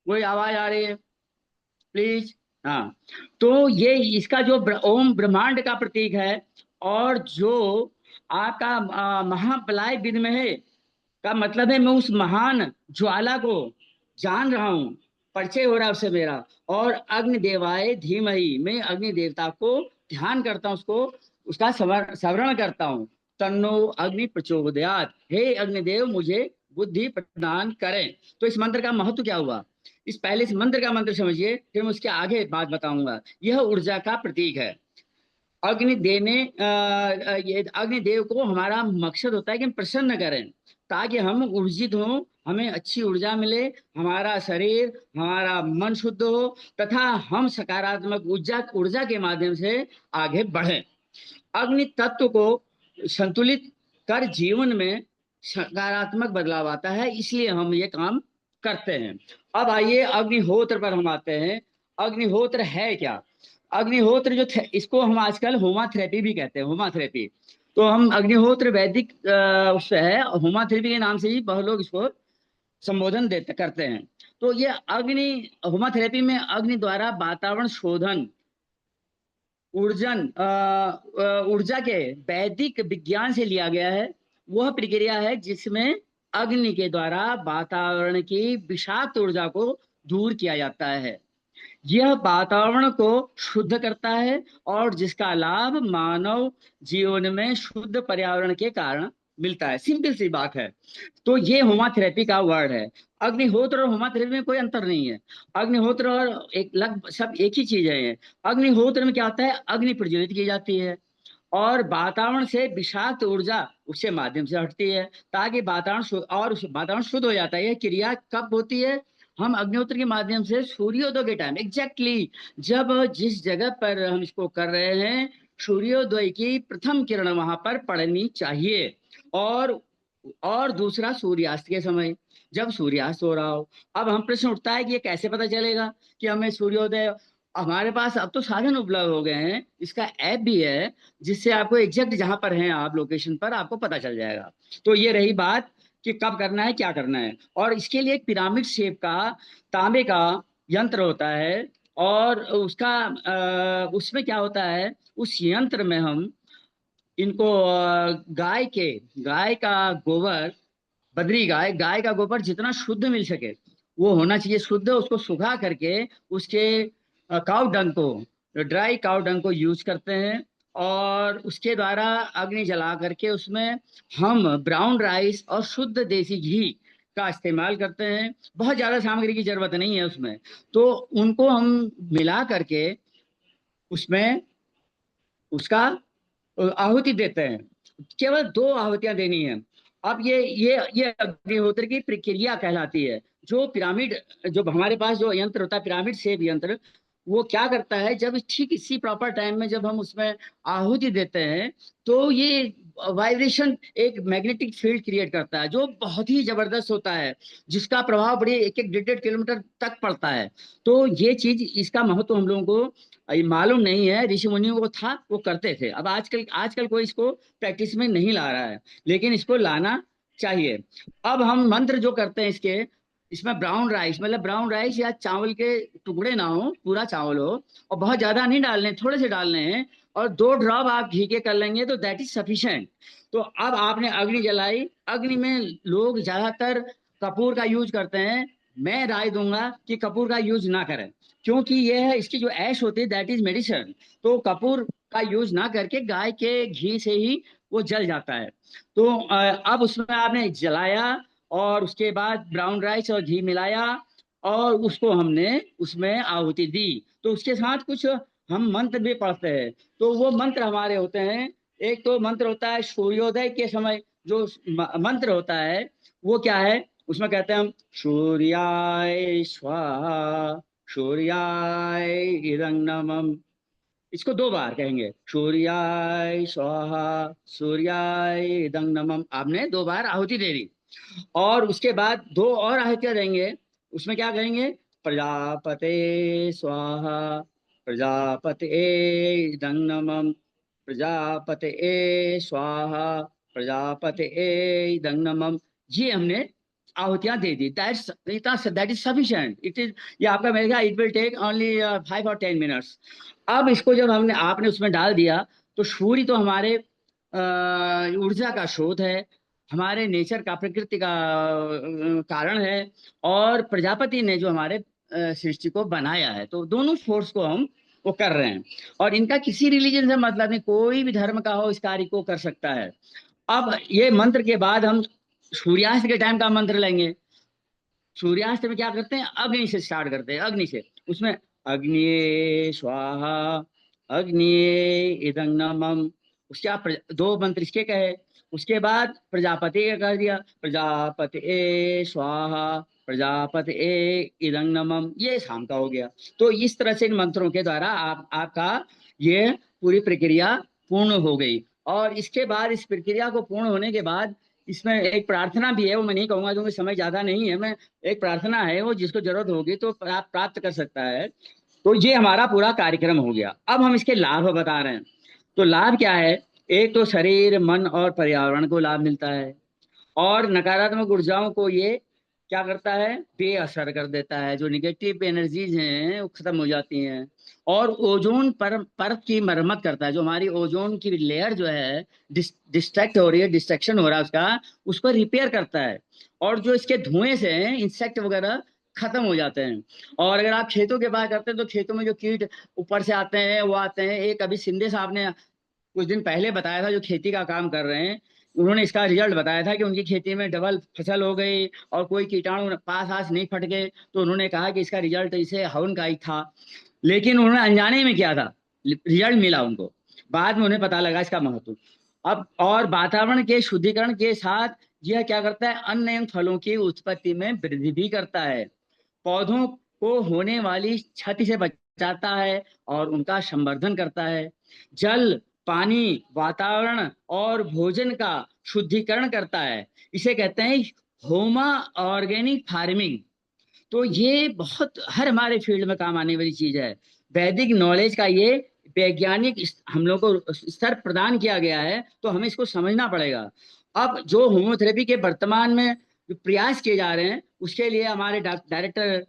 कोई आवाज आ रही है प्लीज। हाँ, तो ये इसका जो ओम ब्रह्मांड का प्रतीक है, और जो आपका महाप्रलय विद्महे का मतलब है मैं उस महान ज्वाला को जान रहा हूं, परिचय हो रहा है उससे मेरा। और अग्नि देवाय धीमहि, मैं अग्नि देवता को ध्यान करता हूं, उसको उसका स्मरण करता हूं। तन्नो अग्नि प्रचोदयात्, हे अग्निदेव मुझे बुद्धि प्रदान करें। तो इस मंत्र का महत्व क्या हुआ, इस पहले इस मंत्र का मंत्र समझिए, फिर मैं उसके आगे बात बताऊंगा। यह ऊर्जा का प्रतीक है। अग्नि देने ये अग्निदेव को हमारा मकसद होता है कि हम प्रसन्न करें, ताकि हम ऊर्जित हों, हमें अच्छी ऊर्जा मिले, हमारा शरीर हमारा मन शुद्ध हो, तथा हम सकारात्मक ऊर्जा ऊर्जा के माध्यम से आगे बढ़ें। अग्नि तत्व को संतुलित कर जीवन में सकारात्मक बदलाव आता है, इसलिए हम ये काम करते हैं। अब आइए अग्निहोत्र पर हम आते हैं। अग्निहोत्र है क्या? अग्निहोत्र जो इसको हम आजकल होमा थेरेपी भी कहते हैं, होमा थेरेपी। तो हम अग्निहोत्र वैदिक उससे है, होमा थेरेपी के नाम से ही बहुत लोग इसको संबोधन देते करते हैं। तो ये अग्नि, होमा थेरेपी में अग्नि द्वारा वातावरण शोधन, ऊर्जन ऊर्जा के वैदिक विज्ञान से लिया गया है। वह प्रक्रिया है जिसमें अग्नि के द्वारा वातावरण की विषाक्त ऊर्जा को दूर किया जाता है। यह वातावरण को शुद्ध करता है, और जिसका लाभ मानव जीवन में शुद्ध पर्यावरण के कारण मिलता है। सिंपल सी बात है। तो ये होमा थेरेपी का वर्ड है। अग्निहोत्र और होमा थेरेपी में कोई अंतर नहीं है। अग्निहोत्र और एक लगभग सब एक ही चीज है। अग्निहोत्र में क्या होता है, अग्नि प्रज्वलित की जाती है, और वातावरण से विषाक्त ऊर्जा उसके माध्यम से हटती है, ताकि और वातावरण शुद्ध हो जाता है। यह क्रिया कब होती है? हम अग्निहोत्र के माध्यम से सूर्योदय के टाइम, एग्जैक्टली जब जिस जगह पर हम इसको कर रहे हैं, सूर्योदय की प्रथम किरण वहां पर पड़नी चाहिए, और दूसरा सूर्यास्त के समय, जब सूर्यास्त हो रहा हो। अब हम प्रश्न उठता है कि ये कैसे पता चलेगा कि हमें सूर्योदय? हमारे पास अब तो साधन उपलब्ध हो गए हैं, इसका ऐप भी है, जिससे आपको एग्जैक्ट जहां पर हैं आप लोकेशन पर आपको पता चल जाएगा। तो ये रही बात कि कब करना है, क्या करना है। और इसके लिए एक पिरामिड शेप का तांबे का यंत्र होता है, और उसका उसमें क्या होता है, उस यंत्र में हम इनको गाय का गोबर, बद्री गाय का गोबर जितना शुद्ध मिल सके वो होना चाहिए शुद्ध, उसको सुखा करके उसके काउ डंग को, ड्राई काउ डंग को यूज करते हैं, और उसके द्वारा अग्नि जला करके उसमें हम ब्राउन राइस और शुद्ध देसी घी का इस्तेमाल करते हैं। बहुत ज्यादा सामग्री की जरूरत नहीं है उसमें। तो उनको हम मिला करके उसमें उसका आहुति देते हैं। केवल 2 आहुतियां देनी है। अब ये अग्निहोत्र की प्रक्रिया कहलाती है। जो पिरामिड, जो हमारे पास जो यंत्र होता है पिरामिड शेप यंत्र, वो क्या करता है, जब ठीक इसी प्रॉपर टाइम में जब हम उसमें आहुति देते हैं, तो ये वाइब्रेशन एक मैग्नेटिक फील्ड क्रिएट करता है, जो बहुत ही जबरदस्त होता है, जिसका प्रभाव बड़ी 1-1 1.5 किलोमीटर तक पड़ता है। तो ये चीज, इसका महत्व हम लोगों को ये मालूम नहीं है। ऋषि मुनियों को था, वो करते थे। अब आजकल कोई इसको प्रैक्टिस में नहीं ला रहा है, लेकिन इसको लाना चाहिए। अब हम मंत्र जो करते हैं इसमें ब्राउन राइस, मतलब ब्राउन राइस या चावल के टुकड़े ना हो, पूरा चावल हो, और बहुत ज्यादा नहीं डालने, थोड़े से डालने हैं, और 2 ड्रॉप आप घी के कर लेंगे तो दैट इज सफिशिएंट। तो अब आपने अग्नि जलाई, अग्नि में लोग ज्यादातर कपूर का यूज करते हैं। मैं राय दूंगा कि कपूर का यूज ना करें, क्योंकि यह है इसकी जो ऐश होती है दैट इज मेडिसिन। तो कपूर का यूज ना करके गाय के घी से ही वो जल जाता है। तो अब उसमें आपने जलाया, और उसके बाद ब्राउन राइस और घी मिलाया, और उसको हमने उसमें आहुति दी। तो उसके साथ कुछ हम मंत्र भी पढ़ते हैं। तो वो मंत्र हमारे होते हैं, एक तो मंत्र होता है सूर्योदय के समय जो मंत्र होता है, वो क्या है, उसमें कहते हैं हम सूर्याय स्वाहा, सूर्याय इदं नमः। इसको 2 बार कहेंगे, सूर्याय स्वाहा, सूर्याय इदं नमः। आपने 2 बार आहुति दे दी, और उसके बाद 2 और आहुतियां देंगे। उसमें क्या कहेंगे, प्रजापते स्वाहा, प्रजापते इदं नमः, प्रजापते स्वाहा, प्रजापते इदं नमः। ये हमने आहुतियां दे दी। That is sufficient. It is, ये आपका मेरे ख्याल इट विल टेक ओनली 5 और 10 मिनट्स। अब इसको जब आपने उसमें डाल दिया तो सूर्य तो हमारे ऊर्जा का स्रोत है, हमारे नेचर का, प्रकृति का कारण है, और प्रजापति ने जो हमारे सृष्टि को बनाया है। तो दोनों फोर्स को हम वो कर रहे हैं, और इनका किसी रिलीजन से मतलब नहीं, कोई भी धर्म का हो इस कार्य को कर सकता है। अब ये मंत्र के बाद हम सूर्यास्त के टाइम का मंत्र लेंगे। सूर्यास्त में क्या करते हैं, अग्नि से स्टार्ट करते हैं, अग्नि से। उसमें अग्नि स्वाहा, अग्नि इदं नमः। उसके आप दो मंत्र इसके कहे, उसके बाद प्रजापति का कर दिया, प्रजापति स्वाहा, प्रजापति इदं नमः। ये शाम का हो गया। तो इस तरह से इन मंत्रों के द्वारा आपका ये पूरी प्रक्रिया पूर्ण हो गई। और इसके बाद, इस प्रक्रिया को पूर्ण होने के बाद, इसमें एक प्रार्थना भी है, वो मैं नहीं कहूंगा क्योंकि समय ज्यादा नहीं है। मैं एक प्रार्थना है, वो जिसको जरूरत होगी तो प्राप्त कर सकता है। तो ये हमारा पूरा कार्यक्रम हो गया। अब हम इसके लाभ बता रहे हैं। तो लाभ क्या है, एक तो शरीर, मन और पर्यावरण को लाभ मिलता है, और नकारात्मक ऊर्जाओं को ये क्या करता है, बेअसर कर देता है। जो निगेटिव एनर्जीज हैं वो खत्म हो जाती हैं। और ओजोन परत की मरम्मत करता है। जो हमारी ओजोन की लेयर जो है डिस्ट्रैक्ट हो रही है, डिस्ट्रक्शन हो रहा है उसका, उसको रिपेयर करता है। और जो इसके धुएं से इंसेक्ट वगैरह खत्म हो जाते हैं। और अगर आप खेतों के बात करते हैं तो खेतों में जो कीट ऊपर से आते हैं वो आते हैं। एक अभी सिंधे साहब ने कुछ दिन पहले बताया था, जो खेती का काम कर रहे हैं, उन्होंने इसका रिजल्ट बताया था कि उनकी खेती में डबल फसल हो गई और कोई कीटाणु पास नहीं फट गए। तो उन्होंने कहा कि इसका रिजल्ट इसे हवन का ही था, लेकिन उन्होंने अनजाने में किया था, रिजल्ट मिला उनको, बाद में उन्हें पता लगा इसका महत्व। अब और वातावरण के शुद्धिकरण के साथ यह क्या करता है, अन्न एवं फलों की उत्पत्ति में वृद्धि भी करता है, पौधों को होने वाली क्षति से बचाता है और उनका संवर्धन करता है, जल, पानी, वातावरण और भोजन का शुद्धिकरण करता है। इसे कहते हैं होमा ऑर्गेनिक फार्मिंग। तो ये बहुत हर हमारे फील्ड में काम आने वाली चीज है। वैदिक नॉलेज का ये वैज्ञानिक हम लोग को स्तर प्रदान किया गया है, तो हमें इसको समझना पड़ेगा। अब जो होम्योथेरेपी के वर्तमान में जो प्रयास किए जा रहे हैं, उसके लिए हमारे डायरेक्टर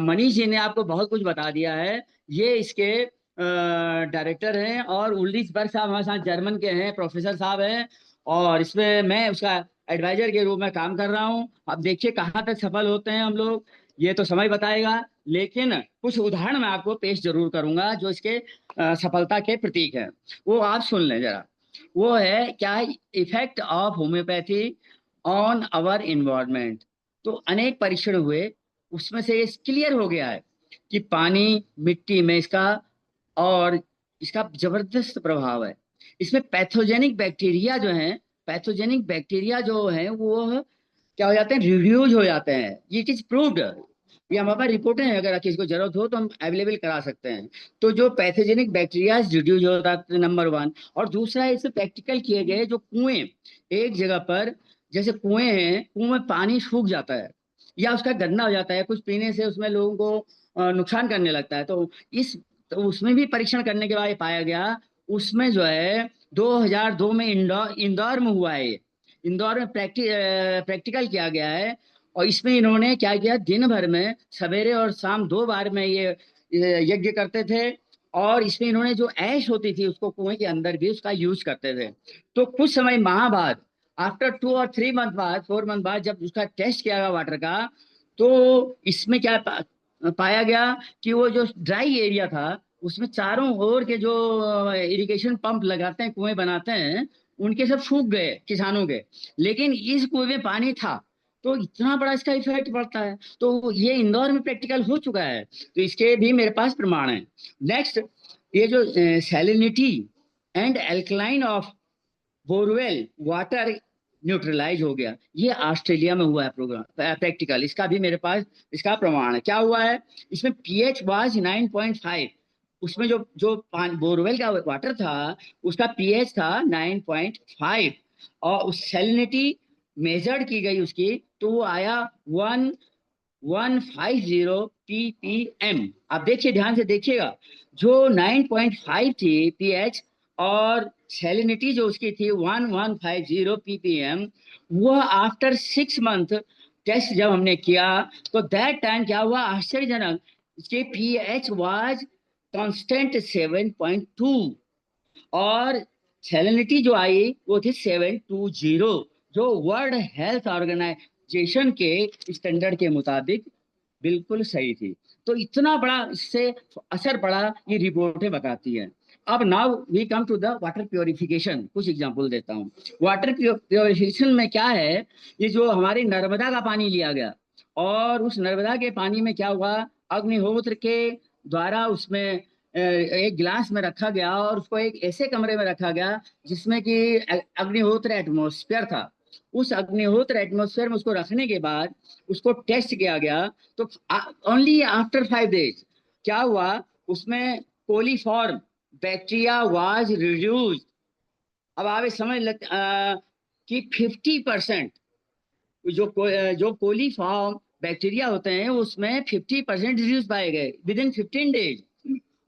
मनीष जी ने आपको बहुत कुछ बता दिया है। ये इसके डायरेक्टर हैं, और उल्रिच बर्ग साहब हमारे साथ जर्मन के हैं, प्रोफेसर साहब हैं, और इसमें मैं उसका एडवाइजर के रूप में काम कर रहा हूँ। अब देखिए कहाँ तक सफल होते हैं हम लोग, ये तो समय बताएगा। लेकिन कुछ उदाहरण मैं आपको पेश जरूर करूंगा जो इसके सफलता के प्रतीक हैं, वो आप सुन लें जरा। वो है क्या, effect of homeopathy on our environment. तो अनेक परीक्षण हुए, उसमें से ये क्लियर हो गया है कि पानी, मिट्टी में इसका और इसका जबरदस्त प्रभाव है। इसमें पैथोजेनिक बैक्टीरिया जो है वो क्या हो जाते हैं, रिड्यूज हो जाते हैं। इट इज प्रूव्ड, ये हमारे पास रिपोर्टें हैं, अगर किसी को जरूरत हो तो हम अवेलेबल करा सकते हैं। तो जो पैथोजेनिक बैक्टीरिया रिड्यूज होता है, नंबर 1। और दूसरा, इसे प्रैक्टिकल किए गए जो कुएं, एक जगह पर जैसे कुएं हैं, कुएं में पानी सूख जाता है या उसका गंदा हो जाता है, कुछ पीने से उसमें लोगों को नुकसान करने लगता है। तो उसमें भी परीक्षण करने के बाद पाया गया, उसमें जो है 2002 में इंदौर में हुआ है। इंदौर में प्रैक्टिकल किया गया है। और इसमें इन्होंने क्या किया, दिन भर में सवेरे और शाम 2 बार में ये यज्ञ करते थे। और इसमें इन्होंने जो ऐश होती थी उसको कुएं के अंदर भी उसका यूज करते थे। तो कुछ समय माह बाद, आफ्टर 2 और 3 मंथ बाद, 4 मंथ बाद, जब उसका टेस्ट किया गया वाटर का, तो इसमें क्या पाया गया कि वो जो ड्राई एरिया था उसमें चारों ओर के जो इरिगेशन पंप लगाते हैं, कुएं बनाते हैं, उनके सब सूख गए किसानों के। लेकिन इस कुएं में पानी था, तो इतना बड़ा इसका इफेक्ट पड़ता है। तो ये इंदौर में प्रैक्टिकल हो चुका है, तो इसके भी मेरे पास प्रमाण है। नेक्स्ट, ये जो salinity and alkaline of borewell water neutralise हो गया, ये ऑस्ट्रेलिया में हुआ है प्रोग्राम प्रैक्टिकल। इसका भी मेरे पास इसका प्रमाण है। क्या हुआ है, इसमें पीएच वाज 9.5। उसमें जो बोरवेल का वाटर था उसका पीएच था 9.5, और उस सैलिनिटी मेजर्ड की गई उसकी, तो वो आया 1150 ppm। आप देखिए, ध्यान से देखिएगा, जो 9.5 थी पीएच, और सैलिनिटी जो उसकी थी 1150 ppm, वह आफ्टर 6 मंथ टेस्ट जब हमने किया तो दैट टाइम क्या हुआ, आश्चर्यजनक, इसके pH वाज कांस्टेंट 7.2 और सैलिनिटी जो आई वो थी 720, जो वर्ल्ड हेल्थ ऑर्गेनाइजेशन के स्टैंडर्ड के मुताबिक बिल्कुल सही थी। तो इतना बड़ा इससे असर पड़ा, ये रिपोर्टें बताती हैं। अब now we come to the water purification. कुछ एग्जांपल देता हूँ। वाटर प्योरिफिकेशन में क्या है, ये जो हमारी नर्मदा का पानी लिया गया और उस नर्मदा के पानी में क्या हुआ, अग्निहोत्र के द्वारा उसमें एक गिलास में रखा गया और उसको एक ऐसे कमरे में रखा गया जिसमें कि अग्निहोत्र एटमॉस्फेयर था। उस अग्निहोत्र एटमॉस्फेयर में उसको रखने के बाद उसको टेस्ट किया गया तो ओनली आफ्टर 5 डेज क्या हुआ, उसमें कोलीफॉर्म बैक्टीरिया वाज रिड्यूस्ड। अब आप समझ लगते कि 50% जो कोलीफॉर्म बैक्टीरिया होते हैं उसमें 50% रिड्यूस पाए गए विद इन 15 डेज।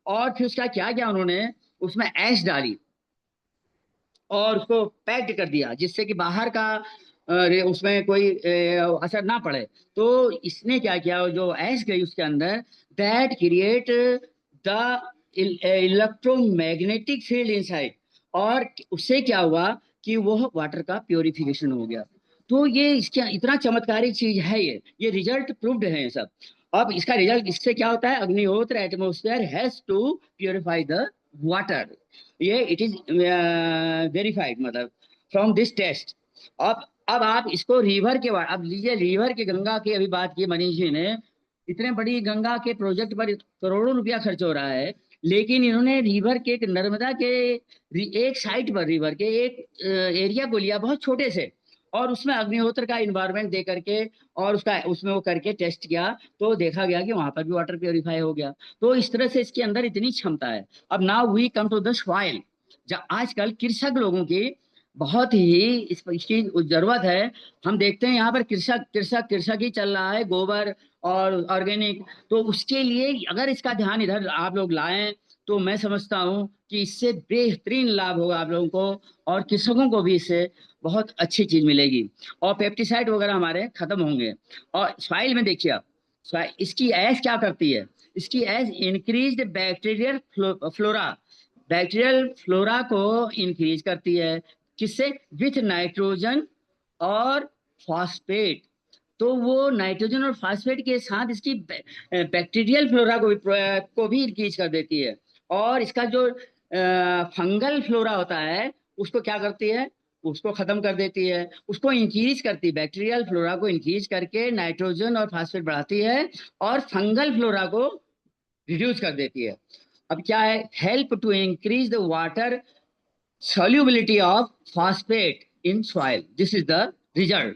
और फिर उसका क्या किया उन्होंने, उसमें ऐश डाली और उसको पैक्ड कर दिया जिससे कि बाहर का उसमें कोई असर ना पड़े। तो इसने क्या किया, जो ऐश गई उसके अंदर, that create the electromagnetic field inside, और उससे क्या हुआ कि वो वाटर का प्योरिफिकेशन हो गया। तो ये इसके इतना चमत्कारिक चीज है, ये रिजल्ट प्रूव्ड है ये सब। अब इसका रिजल्ट इससे क्या होता है, अग्निहोत्र atmosphere has to purify the water, ये इट इज वेरीफाइड, मतलब फ्रॉम दिस टेस्ट। अब आप इसको रिवर के, अब लीजिए रिवर के, गंगा की अभी बात की मनीष जी ने, इतने बड़ी गंगा के प्रोजेक्ट पर करोड़ों रुपया खर्च हो रहा है, लेकिन इन्होंने रिवर के, नर्मदा के एक साइड पर, रिवर के एक एरिया को लिया बहुत छोटे से, और उसमें अग्निहोत्र का इन्वायरमेंट दे करके और उसमें वो करके टेस्ट किया तो देखा गया कि वहां पर भी वाटर प्योरीफाई हो गया। तो इस तरह से इसके अंदर इतनी क्षमता है। अब now we come to the soil. आजकल कृषक लोगों की बहुत ही इसकी जरूरत है। हम देखते हैं यहाँ पर कृषक कृषक कृषक ही चल रहा है, गोबर और ऑर्गेनिक। तो उसके लिए अगर इसका ध्यान इधर आप लोग लाएं तो मैं समझता हूँ कि इससे बेहतरीन लाभ होगा आप लोगों को, और कृषकों को भी इससे बहुत अच्छी चीज मिलेगी और पेस्टिसाइड वगैरह हमारे खत्म होंगे। और सॉइल में देखिए आप, इसकी ऐश क्या करती है, इसकी ash increase bacterial flora, bacterial flora को इंक्रीज करती है, किससे, विथ नाइट्रोजन और फॉस्फेट। तो वो नाइट्रोजन और फास्फेट के साथ इसकी बैक्टीरियल फ्लोरा को भी इंक्रीज कर देती है। और इसका जो फंगल फ्लोरा होता है उसको क्या करती है, उसको खत्म कर देती है, उसको इंक्रीज करती है, बैक्टीरियल फ्लोरा को इंक्रीज करके नाइट्रोजन और फास्फेट बढ़ाती है और फंगल फ्लोरा को रिड्यूस कर देती है। अब क्या है, help to increase the water solubility of phosphate in soil, this is the result।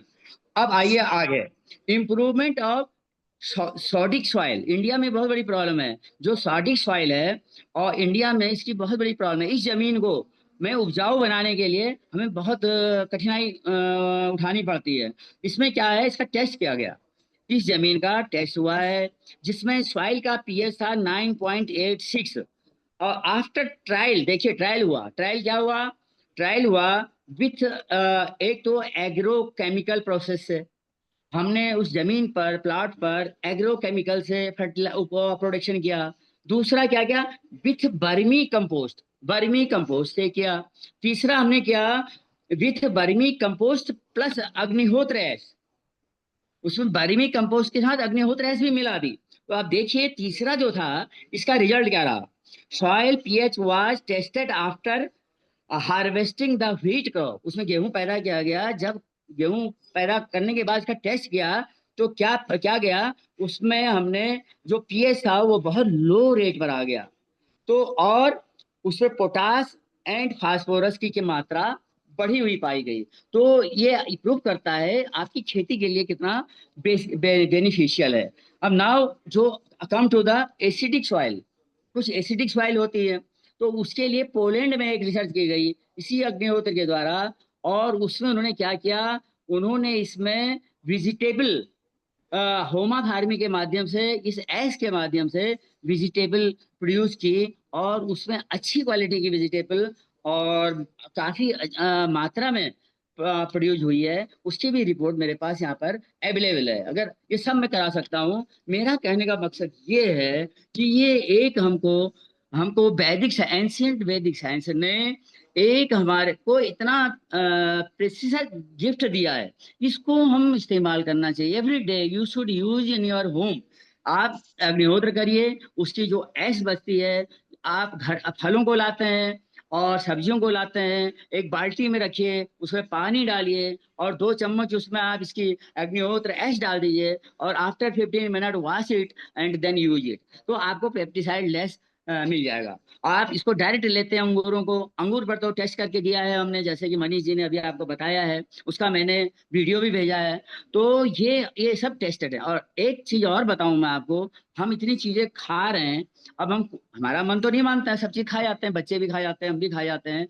अब आइए आगे, improvement of sodic soil. India में बहुत बड़ी प्रॉब्लम है जो सॉडिक सॉइल है, और इंडिया में इसकी बहुत बड़ी प्रॉब्लम है। इस जमीन को में उपजाऊ बनाने के लिए हमें बहुत कठिनाई उठानी पड़ती है। इसमें क्या है, इसका टेस्ट किया गया, इस जमीन का टेस्ट हुआ है जिसमें सॉइल का पीएच था 9.86, और आफ्टर ट्रायल, देखिए ट्रायल हुआ, ट्रायल क्या हुआ, ट्रायल हुआ विथ एक तो एग्रोकेमिकल प्रोसेस से, हमने उस जमीन पर, प्लॉट पर एग्रोकेमिकल से प्रोडक्शन किया। दूसरा क्या किया, विथ बर्मी कंपोस्ट से किया। तीसरा हमने किया विथ बर्मी कंपोस्ट प्लस अग्निहोत्र ऐश, उसमें बर्मी कंपोस्ट के साथ अग्निहोत्र ऐश भी मिला दी। तो आप देखिए तीसरा जो था इसका रिजल्ट क्या रहा, soil pH was tested after harvesting the wheat crop, उसमें गेहूं पैदा किया गया, जब गेहूं पैदा करने के बाद इसका टेस्ट किया तो क्या क्या गया, उसमें हमने जो पीएच था वो बहुत लो रेट पर आ गया। तो और उसमें पोटास एंड फास्फोरस की मात्रा बढ़ी हुई पाई गई। तो ये प्रूव करता है आपकी खेती के लिए कितना बेनिफिशियल है। अब नाउ जो come to the acidic soil, कुछ एसिडिक सॉइल होती है, तो उसके लिए पोलैंड में एक रिसर्च की गई इसी अग्निहोत्र के द्वारा, और उसमें उन्होंने क्या किया, उन्होंने इसमें वेजिटेबल होमा फार्मिंग के माध्यम से, इस ऐश के माध्यम से वेजिटेबल प्रोड्यूस की, और उसमें अच्छी क्वालिटी की वेजिटेबल और काफी मात्रा में प्रोड्यूस हुई है, उसकी भी रिपोर्ट मेरे पास यहाँ पर अवेलेबल है। अगर ये सब मैं करा सकता हूँ, मेरा कहने का मकसद ये है कि ये एक हमको हमको वैदिक एंशियंट वैदिक साइंस ने एक हमारे को इतना प्रेसियस गिफ्ट दिया है, इसको हम इस्तेमाल करना चाहिए। Every day you should use in your home. आप अग्निहोत्र करिए, उसकी जो ऐश बचती है, आप घर फलों को लाते हैं और सब्जियों को लाते हैं, एक बाल्टी में रखिए, उसमें पानी डालिए और 2 चम्मच उसमें आप इसकी अग्निहोत्र ऐश डाल दीजिए, और after 15 minute wash it and then use it, तो आपको पेप्टिसाइड लेस मिल जाएगा। आप इसको डायरेक्ट लेते हैं अंगूरों को, अंगूर पर तो टेस्ट करके दिया है हमने, जैसे कि मनीष जी ने अभी आपको बताया है, उसका मैंने वीडियो भी भेजा है। तो ये सब टेस्टेड है। और एक चीज और बताऊं मैं आपको, हम इतनी चीजें खा रहे हैं, अब हम हमारा मन तो नहीं मानता है, सब चीज खा जाते हैं, बच्चे भी खा जाते हैं, हम भी खा जाते हैं,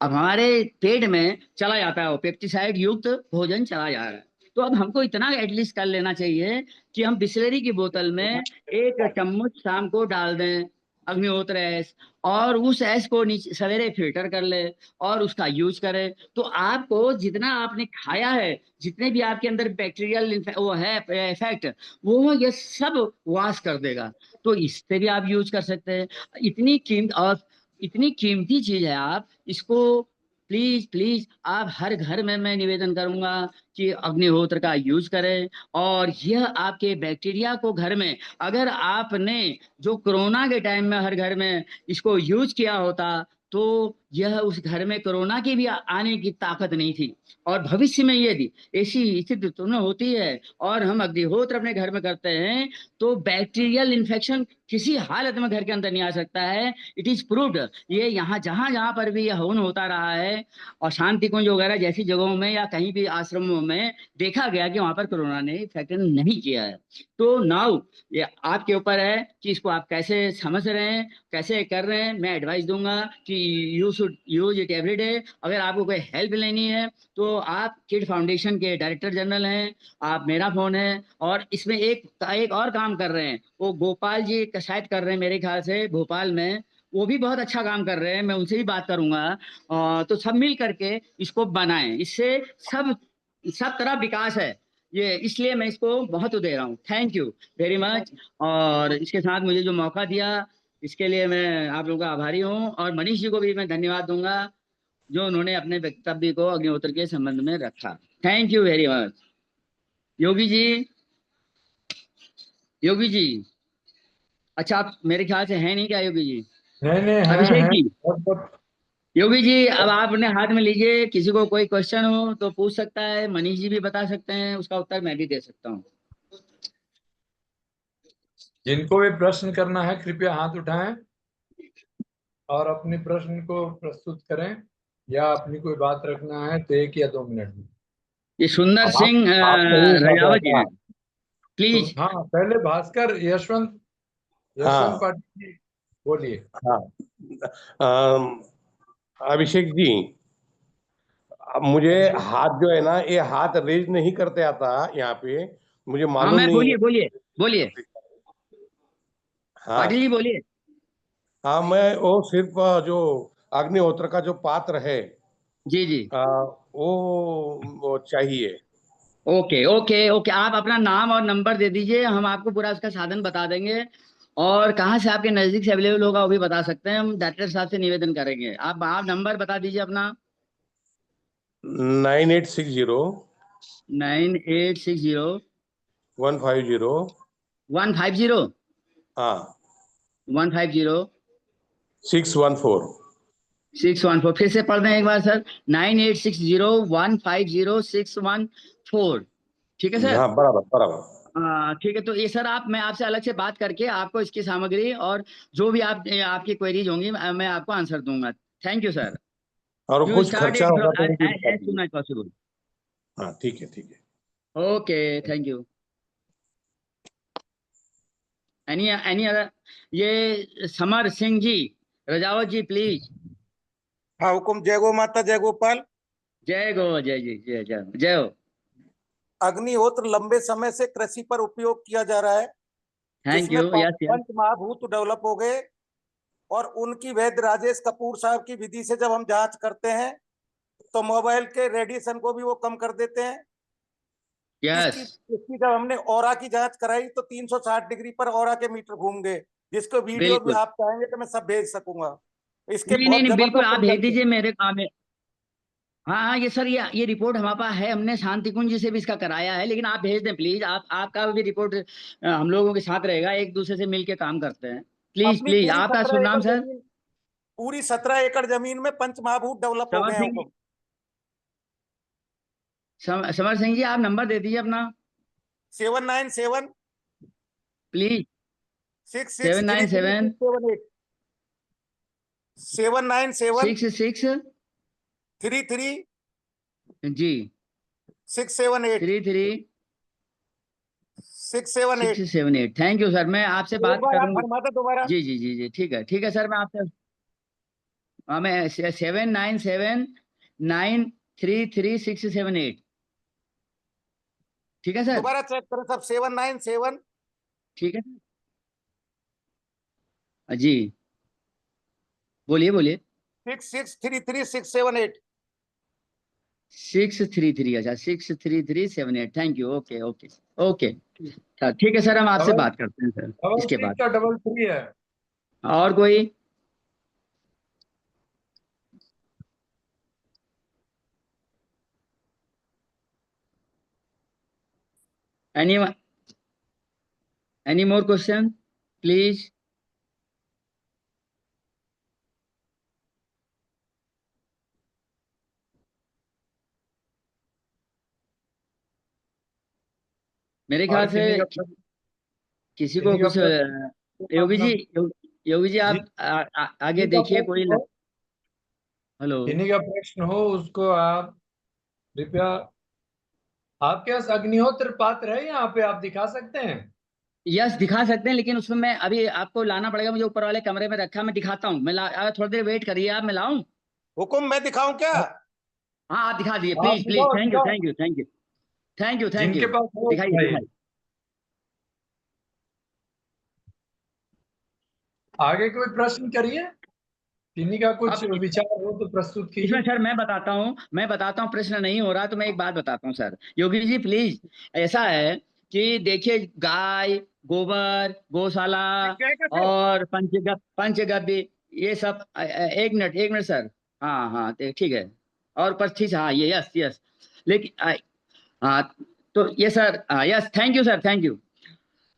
अब हमारे पेट में चला जाता है वो पेप्टिसाइड युक्त भोजन चला जा रहा है। तो अब हमको इतना एटलीस्ट कर लेना चाहिए कि हम बिस्लरी की बोतल में 1 चम्मच शाम को डाल दें अग्निहोत्र ऐश, और उस ऐश को नीचे सवेरे फिल्टर कर ले और उसका यूज करें, तो आपको जितना आपने खाया है, जितने भी आपके अंदर बैक्टीरियल वो है इफेक्ट, वो ये सब वाश कर देगा। तो इससे भी आप यूज कर सकते हैं। इतनी कीमती चीज है, आप इसको प्लीज प्लीज आप हर घर में, मैं निवेदन करूंगा कि अग्निहोत्र का यूज करें। और यह आपके बैक्टीरिया को घर में, अगर आपने जो कोरोना के टाइम में हर घर में इसको यूज किया होता, तो यह उस घर में कोरोना की भी आने की ताकत नहीं थी। और भविष्य में यदि ऐसी स्थिति तो न होती है और हम अग्निहोत्र अपने घर में करते हैं, तो बैक्टीरियल इन्फेक्शन किसी हालत में घर के अंदर नहीं आ सकता है। It is proved. ये यहाँ जहां जहां पर भी यह हवन होता रहा है, और शांति कुंज वगैरह जैसी जगहों में या कहीं भी आश्रमों में देखा गया कि वहां पर कोरोना ने इफेक्ट नहीं किया है। तो नाउ ये आपके ऊपर है कि इसको आप कैसे समझ रहे हैं, कैसे कर रहे हैं। मैं एडवाइस दूंगा कि you should use it every day. अगर आपको कोई हेल्प लेनी है तो आप किड फाउंडेशन के डायरेक्टर जनरल हैं, आप मेरा फोन है, और इसमें एक और काम कर रहे हैं, वो गोपाल जी शायद कर रहे हैं मेरे ख्याल से भोपाल में, वो भी बहुत अच्छा काम कर रहे हैं, मैं उनसे भी बात करूंगा। तो सब मिल करके इसको बनाएं, इससे सब सब तरह विकास है ये, इसलिए मैं इसको महत्व दे रहा हूँ। Thank you very much. और इसके साथ मुझे जो मौका दिया, इसके लिए मैं आप लोगों का आभारी हूँ, और मनीष जी को भी मैं धन्यवाद दूंगा जो उन्होंने अपने वक्तव्य को अग्निहोत्र के संबंध में रखा। Thank you very much. Yogi ji, Yogi ji, अच्छा आप मेरे ख्याल से हैं नहीं क्या योगी जी? नहीं अभिषेक है जी, बहुत। योगी जी अब आप अपने हाथ में लीजिए, किसी को कोई क्वेश्चन हो तो पूछ सकता है, मनीष जी भी बता सकते हैं, उसका उत्तर मैं भी दे सकता हूँ। जिनको भी प्रश्न करना है कृपया हाथ उठाएं और अपने प्रश्न को प्रस्तुत करें, या अपनी कोई बात रखना है तो 1 या 2 मिनट में। ये सुंदर अब सिंह आप सही उठा रजावत जी था। हैं, प्लीज। हाँ, पहले भास्कर यशवंत हाँ पाटिल जी बोलिए। हाँ। अम, अभिषेक जी, अब मुझे हाथ जो है ना, ये हाथ रेज नहीं करते आता यहाँ पे, मुझे हाँ मालूम मैं, नहीं बोलिए है। बोलिए बोलिए, पाटिल जी हाँ बोलिए। हाँ, मैं वो सिर्फ जो अग्निहोत्र का जो पात्र है, जी जी, वो चाहिए। ओके ओके ओके, आप अपना नाम और नंबर दे दीजिए, हम आपको पूरा उसका साधन बता देंगे, और कहाँ से आपके नजदीक से अवेलेबल होगा वो भी बता सकते हैं। हम डायरेक्टर साहब से निवेदन करेंगे, आप नंबर बता दीजिए अपना। 9860 9860 150। 150 हाँ, 150 614। 614, फिर से पढ़ दें एक बार सर। 9860 150 614, ठीक है सर? हाँ, बराबर बराबर। ठीक है, तो ये सर आप, मैं आपसे अलग से बात करके आपको इसकी सामग्री और जो भी आपकी क्वेरीज होंगी मैं आपको आंसर दूंगा। Thank you sir. और यू कुछ स्टार्ट खर्चा इट होगा तो वो भी बता एज दीजिए। Soon as possible. हाँ, ठीक है ठीक है। Okay, thank you. Any other? ये समर सिंह जी रजावत जी प्लीज। हाँ हुकुम। जय गो माता, जय गोपाल। जय गो, जय जी, जय जय जय हो। अग्निहोत्र लंबे समय से कृषि पर उपयोग किया जा रहा है, थैंक जिसमें यू, यस यस। पंच महाभूत डेवलप हो गए। और उनकी वैद्य राजेश कपूर साहब की विधि से जब हम जांच करते हैं तो मोबाइल के रेडिएशन को भी वो कम कर देते हैं। इसकी यस, इसकी जब हमने ऑरा की जांच कराई तो 360 डिग्री पर ऑरा के मीटर घूम गए, जिसको वीडियो भी बिल्कुल। आप चाहेंगे तो मैं सब भेज सकूंगा। इसके नहीं नहीं बहुत नहीं, बिल्कुल जबरदस्त आप भेज रिजल्ट है। दीजिए मेरे काम में। हाँ हाँ, ये सर, ये रिपोर्ट हमारे पास है, हमने शांति कुंज जी से भी इसका कराया है, लेकिन आप भेज दें प्लीज। आपका भी रिपोर्ट हम लोगों के साथ रहेगा, एक दूसरे से मिलके काम करते हैं। प्लीज अपनी प्लीज, पूरी आपका शुभ 17 नाम एकड़ सर? जमीन, पूरी 17 एकड़ जमीन में पंचमहाभूत डेवलप हो समर गए हैं सिंह जी, हुकुम। समर सिंह जी, आप नंबर दे दीजिए अपना 797 please. 66 3 3 797 6 7 8 797 66 33 ji 678 33 678। 678। Thank you sir, मैं आपसे एक बात बार आप करूंगा। फरमा दो दोबारा। जी जी जी जी, ठीक है सर, मैं आपसे, हाँ, मैं 797933678। ठीक है सर, दोबारा चेक करें सब। 797 ठीक है जी, बोलिए बोलिए। 6633 678। 633, अच्छा 63378। Thank you, okay okay okay. ठीक है सर, हम आपसे डबल बात करते हैं सर डबल इसके 6 बाद। का डबल 3 है। और कोई? Any any more question please? मेरे ख्याल और से किसी को किन्हीं का कुछ प्रश्न तो योगी अपना। जी, योगी जी जी, आप आगे किन्हीं का देखिए कोई प्रश्न हो, हेलो। किन्हीं का प्रश्न हो उसको आप कृपया। आपके पास अग्निहोत्र पात्र है यहाँ पे, आप दिखा सकते हैं? यस, दिखा सकते हैं, लेकिन उसमें मैं अभी आपको लाना पड़ेगा, मुझे ऊपर वाले कमरे में रखा, मैं दिखाता हूँ। थोड़ी देर वेट करिए आप, मैं लाऊं? हुकुम मैं दिखाऊं क्या? हाँ, आप दिखा दीजिए आप प्लीज प्लीज। दिखाओ थैंक यू दिखाओ, thank you thank you thank you thank जिनके यू। पास हो दिखाइए भाई। दिखाइए। आगे कोई प्रश्न करिए, किन्हीं का कुछ अब विचार हो तो प्रस्तुत इसमें कीजिए। सर मैं बताता हूँ, प्रश्न नहीं हो रहा तो मैं एक बात बताता हूँ सर, योगी जी प्लीज। ऐसा है कि देखिए, गाय, गोबर, गौशाला क्या है कैसे? और पंचगव्य, ये सब एक मिनट सर। हाँ हाँ, ठीक है। और पच्चीस, हाँ, ये यस यस। लेकिन हाँ, तो ये सर, हाँ yes, thank you sir, thank you.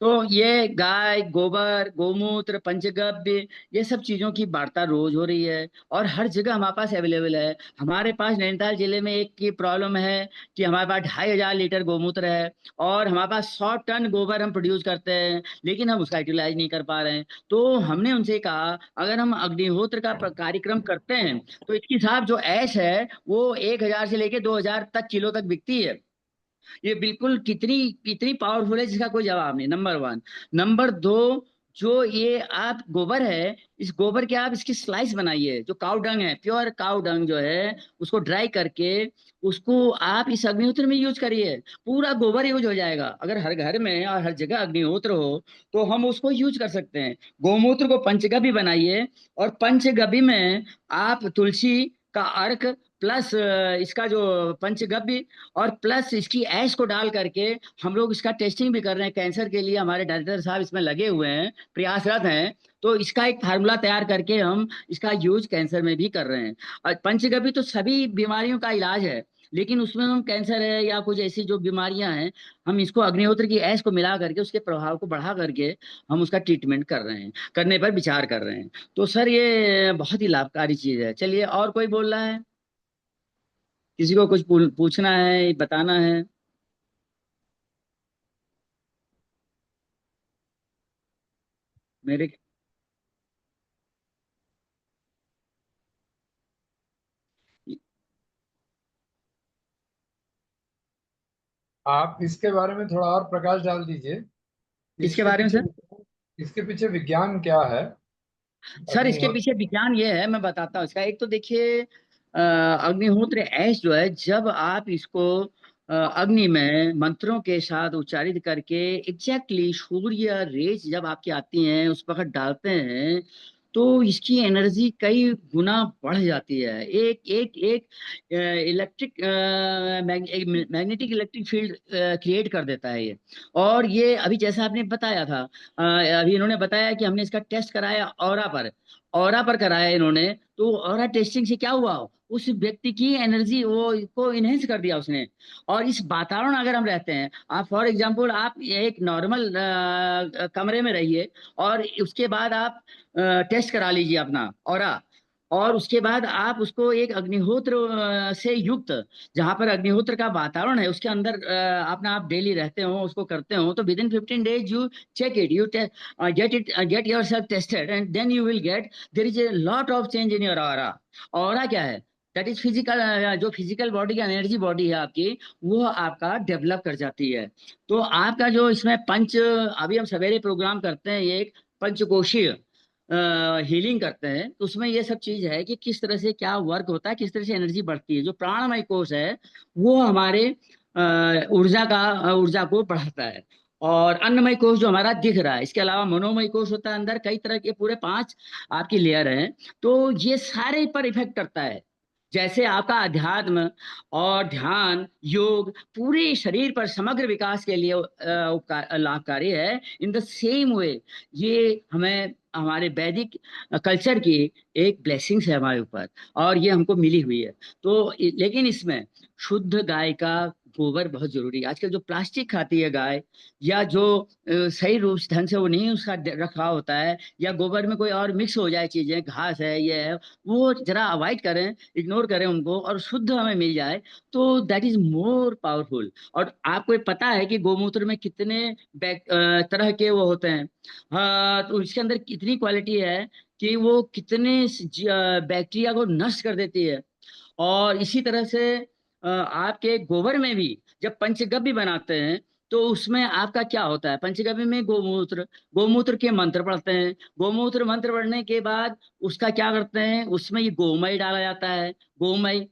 तो ये गाय, गोबर, गोमूत्र, पंचगव्य, ये सब चीजों की वार्ता रोज हो रही है और हर जगह हमारे पास अवेलेबल है। हमारे पास नैनीताल जिले में एक की प्रॉब्लम है कि हमारे पास 2500 लीटर गोमूत्र है और हमारे पास 100 टन गोबर हम प्रोड्यूस करते हैं, लेकिन हम उसका यूटिलाइज नहीं कर पा रहे हैं। तो हमने उनसे कहा, अगर हम अग्निहोत्र का कार्यक्रम करते हैं तो इसकी साहब जो ऐश है वो 1000 से लेके 2000 तक किलो तक बिकती है। ये बिल्कुल कितनी कितनी पावरफुल है जिसका कोई जवाब नहीं, नंबर वन। नंबर दो, जो ये आप गोबर है, इस गोबर के आप इसकी स्लाइस बनाइए। जो काउ डंग है, प्योर काउ डंग जो है, उसको ड्राई करके उसको आप इस अग्निहोत्र में यूज करिए। पूरा गोबर यूज हो जाएगा। अगर हर घर में और हर जगह अग्निहोत्र हो तो हम उसको यूज कर सकते हैं। गोमूत्र को पंचगव्य बनाइए और पंचगव्य में आप तुलसी का अर्क प्लस इसका जो पंचगव्य और प्लस इसकी ऐश को डाल करके हम लोग इसका टेस्टिंग भी कर रहे हैं कैंसर के लिए। हमारे डायरेक्टर साहब इसमें लगे हुए हैं, प्रयासरत हैं। तो इसका एक फार्मूला तैयार करके हम इसका यूज कैंसर में भी कर रहे हैं। और पंचगव्य तो सभी बीमारियों का इलाज है, लेकिन उसमें हम कैंसर है या कुछ ऐसी जो बीमारियां हैं, हम इसको अग्निहोत्र की ऐश को मिला करके उसके प्रभाव को बढ़ा करके हम उसका ट्रीटमेंट कर रहे हैं, करने पर विचार कर रहे हैं। तो सर ये बहुत ही लाभकारी चीज है। चलिए, और कोई बोल रहा है? किसी को कुछ पूछना है, बताना है? मेरे आप इसके बारे में थोड़ा और प्रकाश डाल दीजिए। किसके इसके बारे में पीछे सर? इसके पीछे विज्ञान क्या है? सर इसके पीछे अग्निहोत्र। विज्ञान ये है, मैं बताता हूँ इसका। एक तो देखिए, अग्निहोत्र ऐश जो है, जब आप इसको अग्नि में मंत्रों के साथ उच्चारित करके एग्जैक्टली सूर्य रेज जब आपकी आती हैं उस वक्त डालते हैं, तो इसकी एनर्जी कई गुना बढ़ जाती है। एक एक एक electric magnetic electric field create कर देता है ये। और ये अभी जैसा आपने बताया था, अभी इन्होंने बताया कि हमने इसका टेस्ट कराया ऑरा पर कराया इन्होंने। तो ऑरा टेस्टिंग से क्या हुआ, उस व्यक्ति की एनर्जी वो को इनहेंस कर दिया उसने। और इस वातावरण अगर हम रहते हैं, आप फॉर एग्जांपल आप एक नॉर्मल कमरे में रहिए और उसके बाद आप टेस्ट करा लीजिए अपना ऑरा, और उसके बाद आप उसको एक अग्निहोत्र से युक्त, जहां पर अग्निहोत्र का वातावरण है उसके अंदर अपना आप डेली रहते हो, उसको करते हो, तो within 15 days you check it, you get yourself tested and then you will get there is a lot of change in your aura. Aura क्या है, दैट इज फिजिकल, जो फिजिकल बॉडी की एनर्जी बॉडी है आपकी, वो आपका develop कर जाती है। तो आपका जो इसमें पंच, अभी हम सवेरे प्रोग्राम करते हैं, ये एक पंचकोशीय हीलिंग करते हैं, तो उसमें ये सब चीज है कि किस तरह से क्या वर्क होता है, किस तरह से एनर्जी बढ़ती है। जो प्राणमय कोश है वो हमारे ऊर्जा को बढ़ाता है। और अन्नमय कोश जो हमारा दिख रहा है, इसके अलावा मनोमय कोश होता है, अंदर कई तरह के पूरे 5 आपकी लेयर हैं। तो ये सारे पर इफेक्ट करता है। जैसे आपका अध्यात्म और ध्यान योग पूरे शरीर पर समग्र विकास के लिए लाभकारी है, इन द सेम वे ये हमें हमारे वैदिक कल्चर की एक ब्लेसिंग्स है हमारे ऊपर, और ये हमको मिली हुई है। तो लेकिन इसमें शुद्ध गाय का गोबर बहुत जरूरी है। आजकल जो प्लास्टिक खाती है गाय, या जो सही रूप से ढंग से वो नहीं उसका रखा होता है, या गोबर में कोई और मिक्स हो जाए चीजें, घास है ये है, वो जरा अवॉइड करें, इग्नोर करें उनको, और शुद्ध हमें मिल जाए तो दैट इज मोर पावरफुल। और आपको पता है कि गोमूत्र में कितने तरह के वो होते हैं, हाँ, तो इसके अंदर कितनी क्वालिटी है कि वो कितने बैक्टीरिया को नष्ट कर देती है। और इसी तरह से आपके गोबर में भी जब पंचगव्य बनाते हैं, तो उसमें आपका क्या होता है, पंचगव्य में गोमूत्र के मंत्र पढ़ते हैं। गोमूत्र मंत्र पढ़ने के बाद उसका क्या करते हैं, उसमें ये गोमय डाला जाता है। गोमय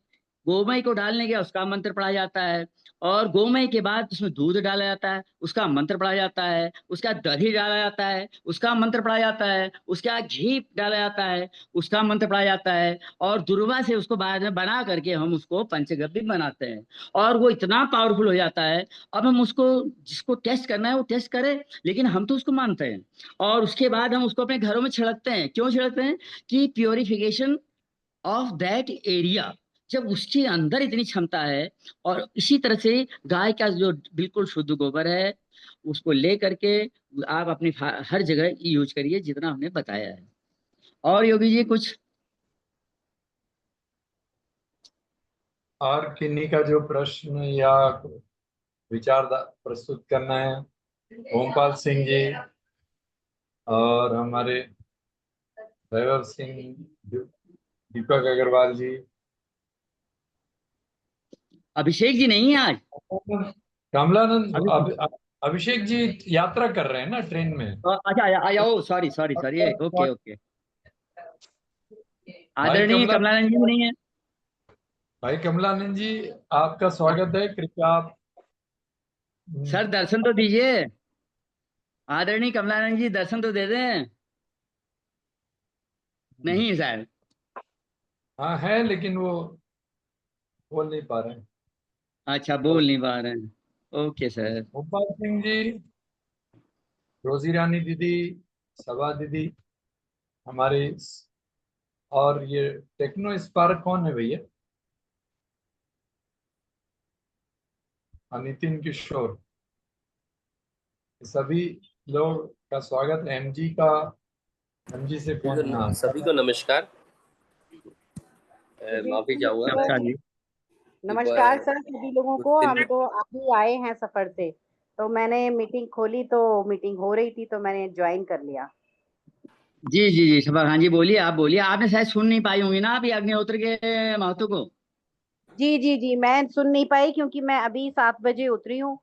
गोमय को डालने के उसका मंत्र पढ़ा जाता है। और गोमय के बाद उसमें दूध डाला जाता है, उसका मंत्र पढ़ा जाता है। उसका दही डाला जाता है, उसका मंत्र पढ़ा जाता है। उसका घी डाला जाता है, उसका मंत्र पढ़ा जाता है। और दुर्वा से उसको बाद में बना करके हम उसको पंचगव्य बनाते हैं, और वो इतना पावरफुल हो जाता है। अब हम उसको, जिसको टेस्ट करना है वो टेस्ट करे, लेकिन हम तो उसको मानते हैं। और उसके बाद हम उसको अपने घरों में छिड़कते हैं। क्यों छिड़कते हैं, कि प्योरिफिकेशन ऑफ दैट एरिया, जब उसके अंदर इतनी क्षमता है। और इसी तरह से गाय का जो बिल्कुल शुद्ध गोबर है, उसको ले करके आप अपनी हर जगह यूज करिए जितना हमने बताया है। और योगी जी कुछ? और किन्हीं का जो प्रश्न या विचार प्रस्तुत करना है? ओमपाल सिंह जी और हमारे वैभव सिंह, दीपक अग्रवाल जी। अभिषेक जी नहीं है आज? कमलानंद, अभिषेक जी यात्रा कर रहे हैं ना ट्रेन में। अच्छा आया, oh sorry sorry sorry, okay okay. भाई आदरणीय कमलानंद जी नहीं है? भाई कमलानंद जी, आपका स्वागत है। कृपया आप सर दर्शन तो दीजिए, आदरणीय कमलानंद जी दर्शन तो दे दें। नहीं सर। हाँ है, लेकिन वो बोल नहीं पा रहे हैं। अच्छा, बोल नहीं पा रहे हैं, ओके सर। ओमपाल सिंह जी, रोजी रानी दीदी, सभा दीदी हमारी, और ये टेक्नो स्पार्क कौन है भैया? नितिन किशोर, सभी लोग का स्वागत। एमजी का, एमजी से फोन। हाँ, सभी को नमस्कार। माफी चाहूंगा नमस्कार जी। नमस्कार सर सभी लोगों को। हम तो अभी आए हैं सफर से, तो मैंने मीटिंग खोली तो मीटिंग हो रही थी तो मैंने ज्वाइन कर लिया। जी जी जी सभा, हाँ जी बोलिए, आप बोलिए। आपने शायद सुन नहीं पाई होंगी ना अभी अग्निहोत्र के महत्व को। जी जी जी, मैं सुन नहीं पाई क्योंकि मैं अभी 7 बजे उतरी हूँ,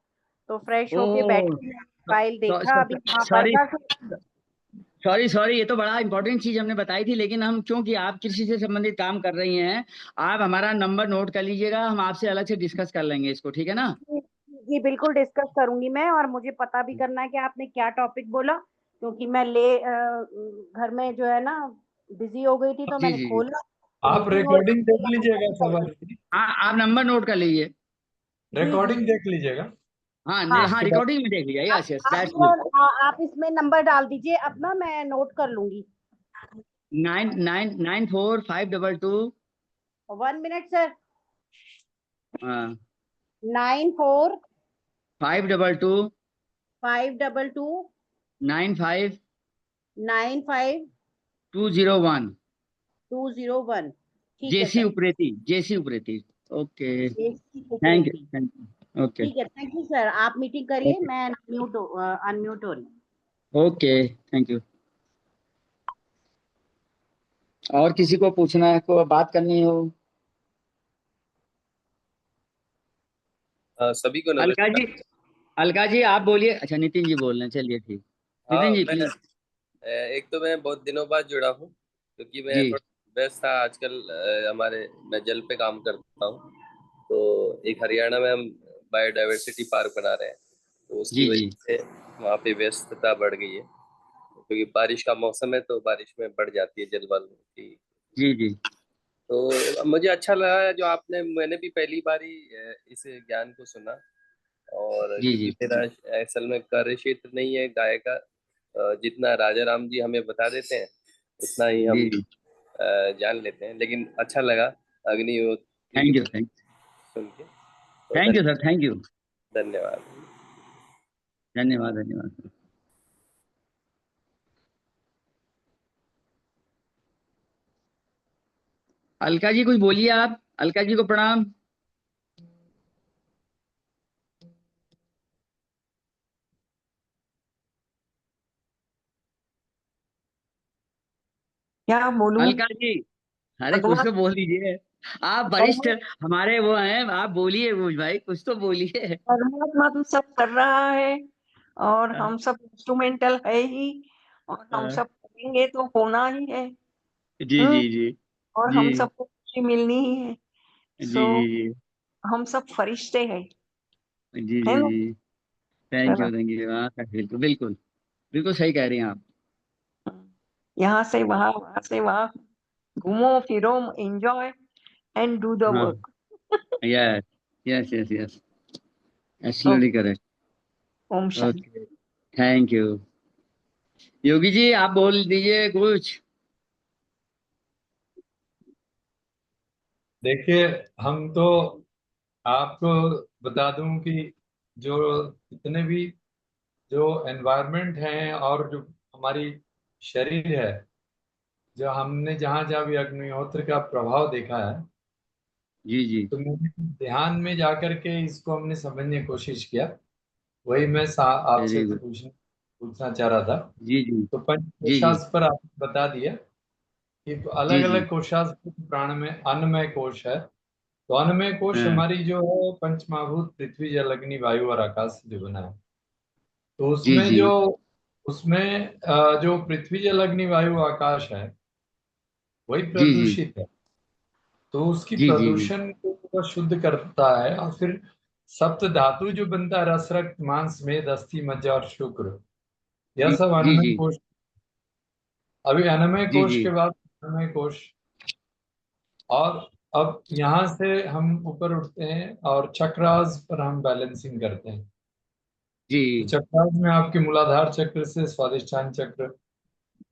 तो फ्रेश होके बैठी, मोबाइल देखा अभी सॉरी महापर्दा। सॉरी सॉरी, ये तो बड़ा इंपॉर्टेंट चीज हमने बताई थी, लेकिन हम क्योंकि आप कृषि से संबंधित काम कर रही हैं, आप हमारा नंबर नोट कर लीजिएगा, हम आपसे अलग से डिस्कस कर लेंगे इसको, ठीक है ना? जी बिल्कुल डिस्कस करूंगी मैं, और मुझे पता भी करना है कि आपने क्या टॉपिक बोला, क्योंकि मैं घर में जो है ना बिजी हो गई थी तो जी मैंने जी खोला। आप मीटिंग हो रिकॉर्डिंग देख रही लीजिएगा थी। सवारी, हाँ, आप नंबर नोट कर लीजिए। जी जी रिकॉर्डिंग जी। देख लीजिएगा। हाँ हाँ, हाँ, उसके बाद रिकॉर्डिंग में देख लीजिए। आप यस यस, आप दैट्स मेरा गुड। आप इसमें नंबर डाल दीजिए अपना, मैं नोट कर लूंगी। 999452। 1 मिनट सर। हाँ, 94 522 522 95 95 201। 201। ठीक है JC sir. Upreti, JC Upreti. Okay, JC thank you Upreti. Thank you. Okay ठीक है, थैंक यू सर, आप मीटिंग करिए, ओके मैं अनम्यूट हो रही हूँ। Okay, thank you. और किसी को पूछना है, को बात करनी हो? सभी को अलका जी, नमस्कार। अलका जी आप बोलिए। अच्छा, नितिन जी बोल रहे हैं, चलिए ठीक। हाँ, नितिन जी मैं प्लीज। एक तो मैं बहुत दिनों बाद जुड़ा हूँ क्योंकि मैं जी थोड़ा व्यस्त था आजकल। मैं जल पे काम करता हूँ, तो एक हरियाणा में हम बायोडायवर्सिटी पार्क बना रहे हैं, तो उसकी जी जी वजह से वहाँ पे व्यस्तता बढ़ गई है क्योंकि बारिश का मौसम है, तो बारिश में बढ़ जाती है जलवायु की। जी जी तो मुझे अच्छा लगा जो आपने, मैंने भी पहली बार ही इस ज्ञान को सुना। और जी क्योंकि जी मेरा असल में कार्य क्षेत्र नहीं है गाय का, जितना राजा राम जी हमें बता देते हैं उतना ही जी हम जी। जान लेते हैं, लेकिन अच्छा लगा अग्निहोत्री की थैंक यू बात थैंक सुन के। तो thank you sir, thank you. धन्यवाद। धन्यवाद धन्यवाद। अलका जी कुछ बोलिए आप। अलका जी को प्रणाम। क्या बोलूं? अलका जी, अरे कुछ भगवान तो बोल दीजिए। आप वरिष्ठ भगवान हमारे वो हैं, आप बोलिए कुछ भाई, कुछ तो बोलिए। परमात्मा तो सब कर रहा है, और हाँ, हम सब इंस्ट्रूमेंटल है ही, और हम हाँ, सब करेंगे तो होना ही है। जी जी हम्म। जी और जी हम सबको खुशी मिलनी ही है। जी सो जी हम सब फरिश्ते हैं, जी जी है जी ना? जी। चलो। Thank you. हाँ बिल्कुल बिल्कुल, बिल्कुल सही कह रही हैं आप। यहाँ से वहां, वहां से वहां, घूमो फिरो, एंजॉय एंड डू द हाँ, work. Yes yes yes yes, absolutely correct. ओम शांति। Okay, thank you. Yogi ji आप बोल दीजिए कुछ। देखिए, हम तो आपको बता दूं कि जो जितने भी जो एनवायरनमेंट हैं और जो हमारी शरीर है, जो हमने जहां जहां भी अग्निहोत्र का प्रभाव देखा है, जी जी, तो मैंने ध्यान में जाकर के इसको हमने समझने की कोशिश किया। वही मैं आपसे वेरी तो गुड। पूछना चाह रहा था। जी जी तो जी जी पंचकोशास पर आपने बता दिया कि अलग जी जी। अलग कोशास प्राण में अन्नमय कोश है। तो अन्नमय कोश हाँ, हमारी जो है पंच महाभूत पृथ्वी जल अग्नि वायु और आकाश से जो बना है। तो जी उसमें जी जो पृथ्वी जल अग्नि वायु आकाश है, वही जी जी प्रदूषित है। तो उसकी जी जी जी प्रदूषण को वह शुद्ध करता है, और फिर सप्त धातु जो बनता है, रस रक्त मांस मेद अस्थि मज्जा और शुक्र, यह जी सब जी अन्नमय जी कोश। अभी अन्नमय जी कोश जी के बाद अन्नमय कोश, और अब यहाँ से हम ऊपर उठते हैं और चक्रास पर हम बैलेंसिंग करते हैं। तो जी चक्रास में आपके मूलाधार चक्र से स्वादिष्ठान चक्र,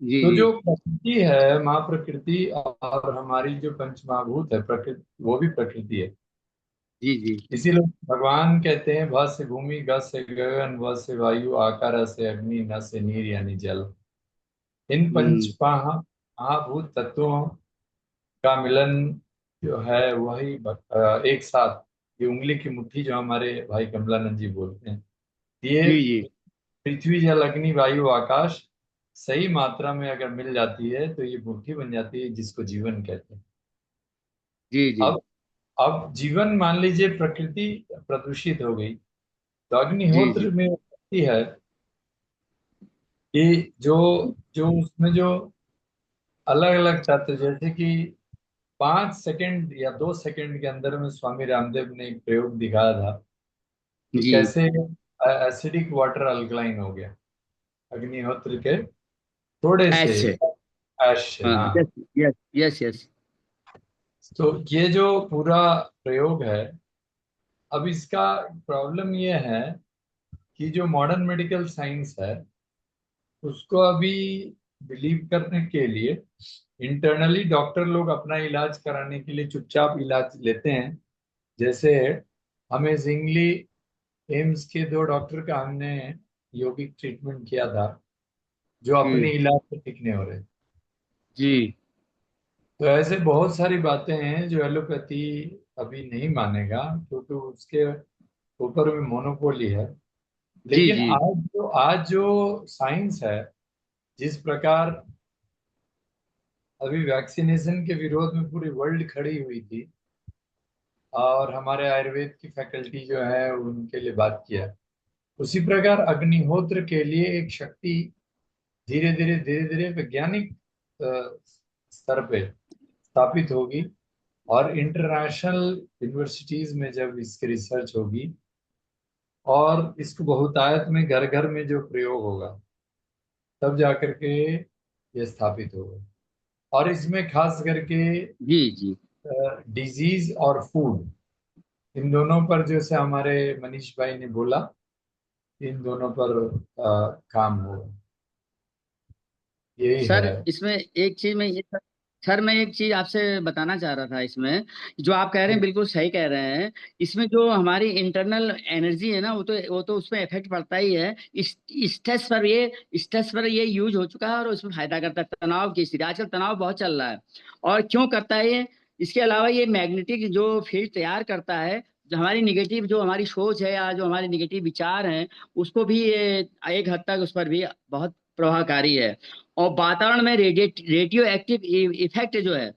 जी तो जी जो प्रकृति है, माँ प्रकृति, और हमारी जो पंचमहाभूत है प्रकृति, वो भी प्रकृति है। जी जी इसीलिए भगवान कहते हैं भ से भूमि, ग से गगन, व से वायु, आकार से अग्नि, न से नीर यानी जल। इन पंच हम्म। महाभूत तत्वों का मिलन जो है वही एक साथ, ये उंगली की मुट्ठी जो हमारे भाई कमलानंद जी बोलते हैं, ये जी जी पृथ्वी जल अग्नि वायु आकाश सही मात्रा में अगर मिल जाती है तो ये मुट्ठी बन जाती है, जिसको जीवन कहते हैं। जी जी अब अब जीवन मान लीजिए प्रकृति प्रदूषित हो गई, तो जी जी अग्निहोत्र में होती है कि जो जो उसमें जो अलग अलग तत्व, जैसे कि 5 सेकंड या 2 सेकंड के अंदर में स्वामी रामदेव ने एक प्रयोग दिखाया था कि जी। कैसे एसिडिक वाटर अल्कलाइन हो गया अग्निहोत्र के थोड़े से ऐसे ऐश से, हाँ। Yes yes yes yes. तो ये जो पूरा प्रयोग है, अब इसका प्रॉब्लम ये है कि जो मॉडर्न मेडिकल साइंस है उसको अभी बिलीव करने के लिए इंटरनली डॉक्टर लोग अपना इलाज कराने के लिए चुपचाप इलाज लेते हैं। जैसे अमेजिंगली एम्स के 2 डॉक्टर का हमने योगिक ट्रीटमेंट किया था, जो अपने इलाज से ठीक नहीं हो रहे। जी तो ऐसे बहुत सारी बातें हैं जो एलोपैथी अभी नहीं मानेगा, क्योंकि उसके ऊपर में मोनोपोली है। जी लेकिन जी आज जो साइंस है, जिस प्रकार अभी वैक्सीनेशन के विरोध में पूरी वर्ल्ड खड़ी हुई थी, और हमारे आयुर्वेद की फैकल्टी जो है उनके लिए बात किया, उसी प्रकार अग्निहोत्र के लिए एक शक्ति धीरे धीरे वैज्ञानिक स्तर पे स्थापित होगी। और इंटरनेशनल यूनिवर्सिटीज में जब इसकी रिसर्च होगी और इसको बहुतायत में घर घर में जो प्रयोग होगा, तब जाकर के ये स्थापित होगा। और इसमें खास करके जी जी डिजीज और फूड, इन दोनों पर जैसे हमारे मनीष भाई ने बोला, इन दोनों पर काम होगा, यही सर। है। इसमें एक चीज मैं ये सर मैं एक चीज आपसे बताना चाह रहा था। इसमें जो आप कह रहे हैं बिल्कुल सही कह रहे हैं। इसमें जो हमारी इंटरनल एनर्जी है ना, वो तो उसमें इफेक्ट पड़ता ही है। इस स्ट्रेस पर ये यूज हो चुका है और उसमें फायदा करता है। तनाव की स्थिति, आजकल तनाव बहुत चल रहा है। और क्यों करता है ये? इसके अलावा ये मैग्नेटिक जो फील्ड तैयार करता है, जो हमारी निगेटिव जो हमारी सोच है या जो हमारे निगेटिव विचार हैं, उसको भी ये एक हद तक उस पर भी बहुत प्रभावकारी है। और वातावरण में रेडियो एक्टिव इफेक्ट जो है,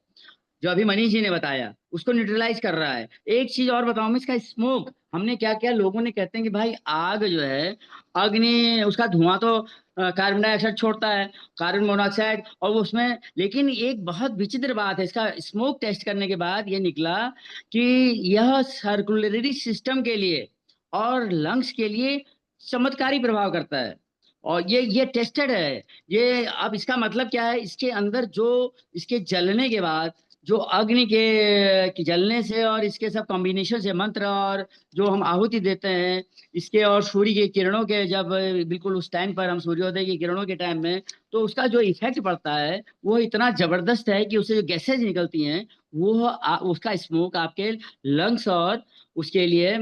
जो अभी मनीष जी ने बताया, उसको न्यूट्रलाइज कर रहा है। एक चीज और बताऊं मैं, इसका स्मोक, हमने क्या क्या लोगों ने कहते हैं कि भाई आग जो है, अग्नि, उसका धुआं तो कार्बन डाइऑक्साइड छोड़ता है, कार्बन मोनोऑक्साइड, और वो उसमें, लेकिन एक बहुत विचित्र बात है, इसका स्मोक टेस्ट करने के बाद ये निकला कि यह सर्कुलरी सिस्टम के लिए और लंग्स के लिए चमत्कारी प्रभाव करता है। और ये टेस्टेड है। ये अब इसका मतलब क्या है? इसके अंदर जो, इसके जलने के बाद जो अग्नि के जलने से और इसके सब कॉम्बिनेशन से, मंत्र और जो हम आहुति देते हैं इसके, और सूर्य की किरणों के, जब बिल्कुल उस टाइम पर हम सूर्योदय की किरणों के टाइम में, तो उसका जो इफेक्ट पड़ता है वो इतना जबरदस्त है कि उससे जो गैसेज निकलती हैं, वो उसका स्मोक आपके लंग्स और उसके लिए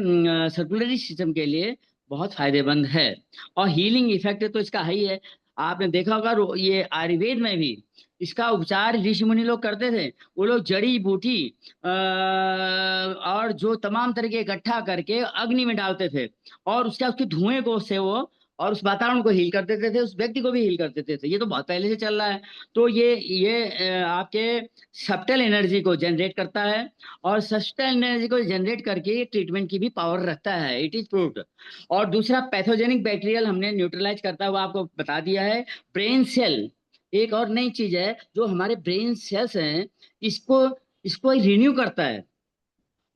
सर्कुलरी सिस्टम के लिए बहुत फायदेमंद है। और हीलिंग इफेक्ट तो इसका है ही है। आपने देखा होगा ये आयुर्वेद में भी इसका उपचार ऋषि मुनि लोग करते थे। वो लोग जड़ी बूटी और जो तमाम तरह के इकट्ठा करके अग्नि में डालते थे, और उसके धुएं को से वो, और उस वातावरण को हील कर देते थे, उस व्यक्ति को भी हील कर देते थे। ये तो बहुत पहले से चल रहा है। तो ये आपके सब्टल एनर्जी को जनरेट करता है, और सब्टल एनर्जी को जनरेट करके ट्रीटमेंट की भी पावर रखता है, इट इज प्रूव्ड। और दूसरा, पैथोजेनिक बैक्टीरियल हमने न्यूट्रलाइज करता हुआ आपको बता दिया है। ब्रेन सेल एक और नई चीज है, जो हमारे ब्रेन सेल्स हैं, इसको इसको रिन्यू करता है।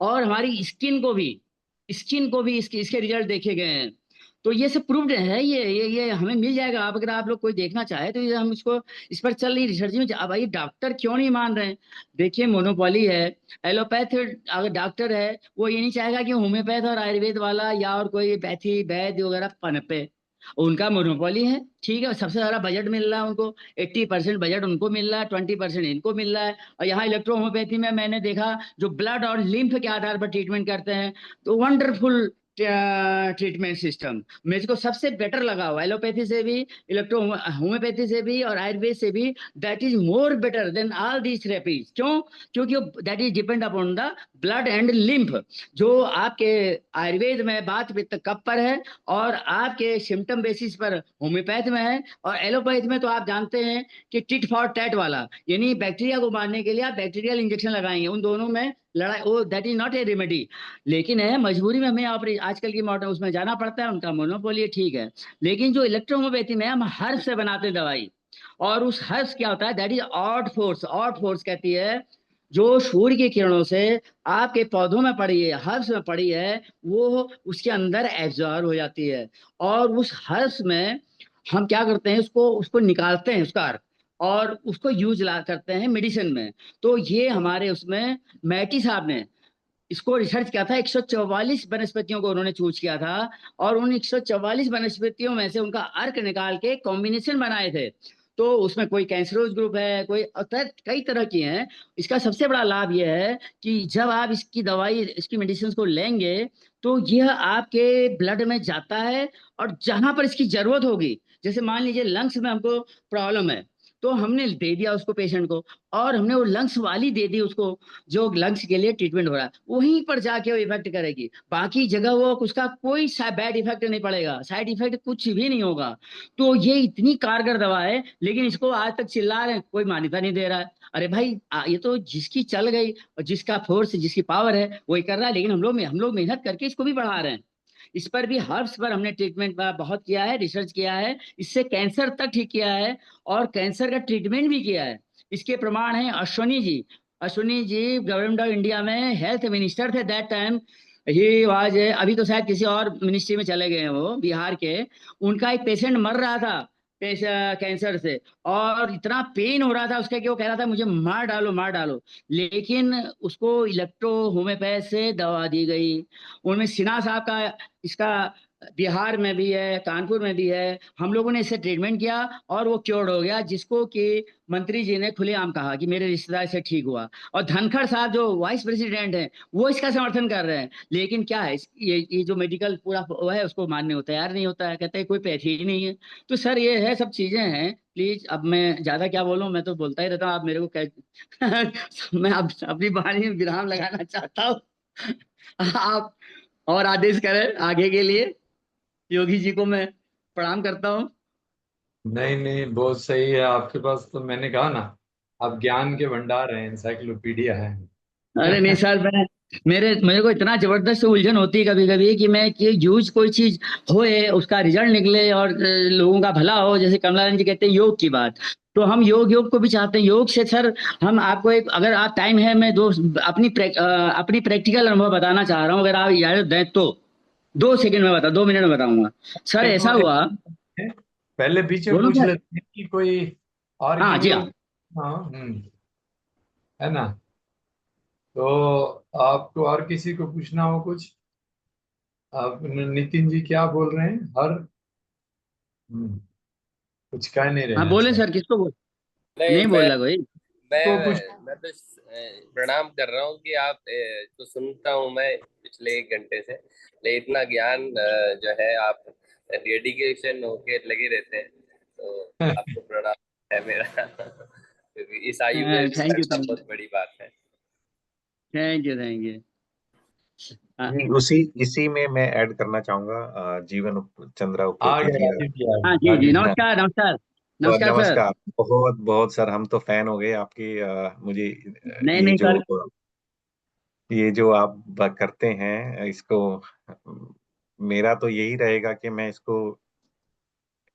और हमारी स्किन को भी इसके रिजल्ट देखे गए हैं। तो ये सब प्रूव्ड है। ये हमें मिल जाएगा। आप अगर आप लोग कोई देखना चाहे तो ये हम इसको, इस पर चल रही रिसर्च में। अब भाई डॉक्टर क्यों नहीं मान रहे हैं? देखिए, मोनोपोली है। एलोपैथ अगर डॉक्टर है, वो ये नहीं चाहेगा कि होम्योपैथ और आयुर्वेद वाला या और कोई पैथी वैद्य वगैरह पनपे। उनका मोनोपोली है, ठीक है। सबसे ज्यादा बजट मिल रहा है उनको, 80% बजट उनको मिल रहा है, 20% इनको मिल रहा है। और यहाँ इलेक्ट्रो होम्योपैथी में मैंने देखा, जो ब्लड और लिम्फ के आधार पर ट्रीटमेंट करते हैं, तो वंडरफुल ट्रीटमेंट सिस्टम मेरे को सबसे बेटर लगा हुआ, एलोपैथी से भी, इलेक्ट्रो होम्योपैथी से भी और आयुर्वेद से भी। That is more better than all these therapies. क्यों? क्योंकि that is depend upon the blood and lymph. जो आपके आयुर्वेद में बात पित्त कफ पर है, और आपके सिम्टम बेसिस पर होम्योपैथ में है, और एलोपैथ में तो आप जानते हैं कि टिट फॉर टैट वाला, यानी बैक्टीरिया को मारने के लिए आप बैक्टीरियल इंजेक्शन लगाएंगे। उन दोनों में लड़ाई, वो that is not a remedy. लेकिन है मजबूरी में हमें आजकल की मॉडर्न उसमें जाना पड़ता है, उनका मोनोपोली है, ठीक है। लेकिन जो इलेक्ट्रोहोम्योपैथी में हम हर्ब से बनाते हैं दवाई, और उस हर्ब क्या होता है, दैट इज ऑड फोर्स कहती है। जो सूर्य की किरणों से आपके पौधों में पड़ी है, हर्ब्स में पड़ी है, वो उसके अंदर एब्जॉर्ब हो जाती है। और उस हर्ब्स में हम क्या करते हैं, उसको निकालते हैं, उसका और उसको यूज ला करते हैं मेडिसिन में। तो ये हमारे उसमें मैटी साहब ने इसको रिसर्च किया था। 144 वनस्पतियों को उन्होंने चूज किया था और उन 144 वनस्पतियों में से उनका अर्क निकाल के कॉम्बिनेशन बनाए थे। तो उसमें कोई कैंसरोज ग्रुप है, कोई कई तरह की हैं। इसका सबसे बड़ा लाभ यह है कि जब आप इसकी दवाई, इसकी मेडिसिन को लेंगे तो यह आपके ब्लड में जाता है और जहां पर इसकी जरूरत होगी, जैसे मान लीजिए लंग्स में हमको प्रॉब्लम है तो हमने दे दिया उसको पेशेंट को, और हमने वो लंग्स वाली दे दी उसको जो लंग्स के लिए ट्रीटमेंट हो रहा है, वहीं पर जाके वो इफेक्ट करेगी। बाकी जगह वो उसका कोई बैड इफेक्ट नहीं पड़ेगा, साइड इफेक्ट कुछ भी नहीं होगा। तो ये इतनी कारगर दवा है, लेकिन इसको आज तक चिल्ला रहे हैं, कोई मान्यता नहीं दे रहा है। अरे भाई ये तो जिसकी चल गई और जिसका फोर्स, जिसकी पावर है वही कर रहा है, लेकिन हम लोग मेहनत करके इसको भी बढ़ा रहे हैं। इस पर भी, हर्ब्स पर हमने ट्रीटमेंट बहुत किया है, रिसर्च किया है, इससे कैंसर तक ठीक किया है और कैंसर का ट्रीटमेंट भी किया है। इसके प्रमाण हैं अश्वनी जी। Ashwini ji government of India में हेल्थ मिनिस्टर थे दैट टाइम। ही वाज, अभी तो शायद किसी और मिनिस्ट्री में चले गए हैं वो, बिहार के। उनका एक पेशेंट मर रहा था कैंसर से, और इतना पेन हो रहा था उसका कि वो कह रहा था मुझे मार डालो मार डालो, लेकिन उसको इलेक्ट्रो होम्योपैथ से दवा दी गई। उनमें सिन्हा साहब का, इसका बिहार में भी है, कानपुर में भी है, हम लोगों ने इससे ट्रीटमेंट किया और वो क्योर्ड हो गया, जिसको कि मंत्री जी ने खुलेआम कहा कि मेरे रिश्तेदार से ठीक हुआ। और धनखड़ साहब जो वाइस प्रेसिडेंट हैं वो इसका समर्थन कर रहे हैं, लेकिन क्या है ये जो मेडिकल पूरा वो है उसको मानने को तैयार नहीं होता है, कहते हैं कोई पैसे ही नहीं है। तो सर ये है, सब चीजें हैं। प्लीज, अब मैं ज्यादा क्या बोलूं, मैं तो बोलता ही रहता हूँ, आप मेरे को मैं अब अपनी वाणी में विराम लगाना चाहता हूँ। आप और आदेश करें आगे के लिए। योगी जी को मैं प्रणाम करता हूँ। नहीं नहीं, बहुत सही है आपके पास, तो मैंने कहा ना, आप ज्ञान के भंडार हैं, इंसाइक्लोपीडिया है। अरे नहीं सर, मैं मेरे को इतना जबरदस्त उलझन होती है कभी कभी कि मैं कि यूज कोई चीज होए, उसका रिजल्ट निकले और लोगों का भला हो। जैसे कमलानंद जी कहते हैं योग की बात, तो हम योग को भी चाहते हैं। योग से सर, हम आपको एक, अगर आप टाइम है, मैं अपनी प्रैक्टिकल अनुभव बताना चाह रहा हूँ, अगर आप इजाजत दें तो। 2 सेकंड में 2 मिनट में बताऊंगा। सर एक ऐसा और हुआ, पहले बीच में बोलो पूछ सर। लेते हैं कि कोई और हाँ की जी भी हो। हाँ। हाँ, है ना। तो आपको और किसी को पूछना हो कुछ? आप नितिन जी क्या बोल रहे हैं? हर कुछ कह नहीं रहे हाँ हैं बोले अच्छा। सर, किसको बोल, नहीं, नहीं बोल रहा कोई। तो कुछ मैं तो प्रणाम कर रहा हूँ कि आप तो सुनता हूँ मैं पिछले 1 घंटे से, लेकिन इतना ज्ञान जो है आप डेडिकेशन होके लगे रहते हैं, तो आपको प्रणाम है मेरा। क्योंकि इस आयु में भी थैंक यू करना थैंक यू बहुत बड़ी बात है। Thank you thank you. जी, उसी इसी में मैं ऐड करना चाहूंगा जीवन चंद्रा आ उप्रेती गए जी। राजीव जी, आ हाँ गए जी जी, राजीव जी। नमस्कार नमस्कार। और नमस्कार सर। नमस्कार। बहुत बहुत सर, हम तो फैन हो गए आपकी। मुझे नहीं ये नहीं जो सर। आप करते हैं इसको, मेरा तो यही रहेगा कि मैं इसको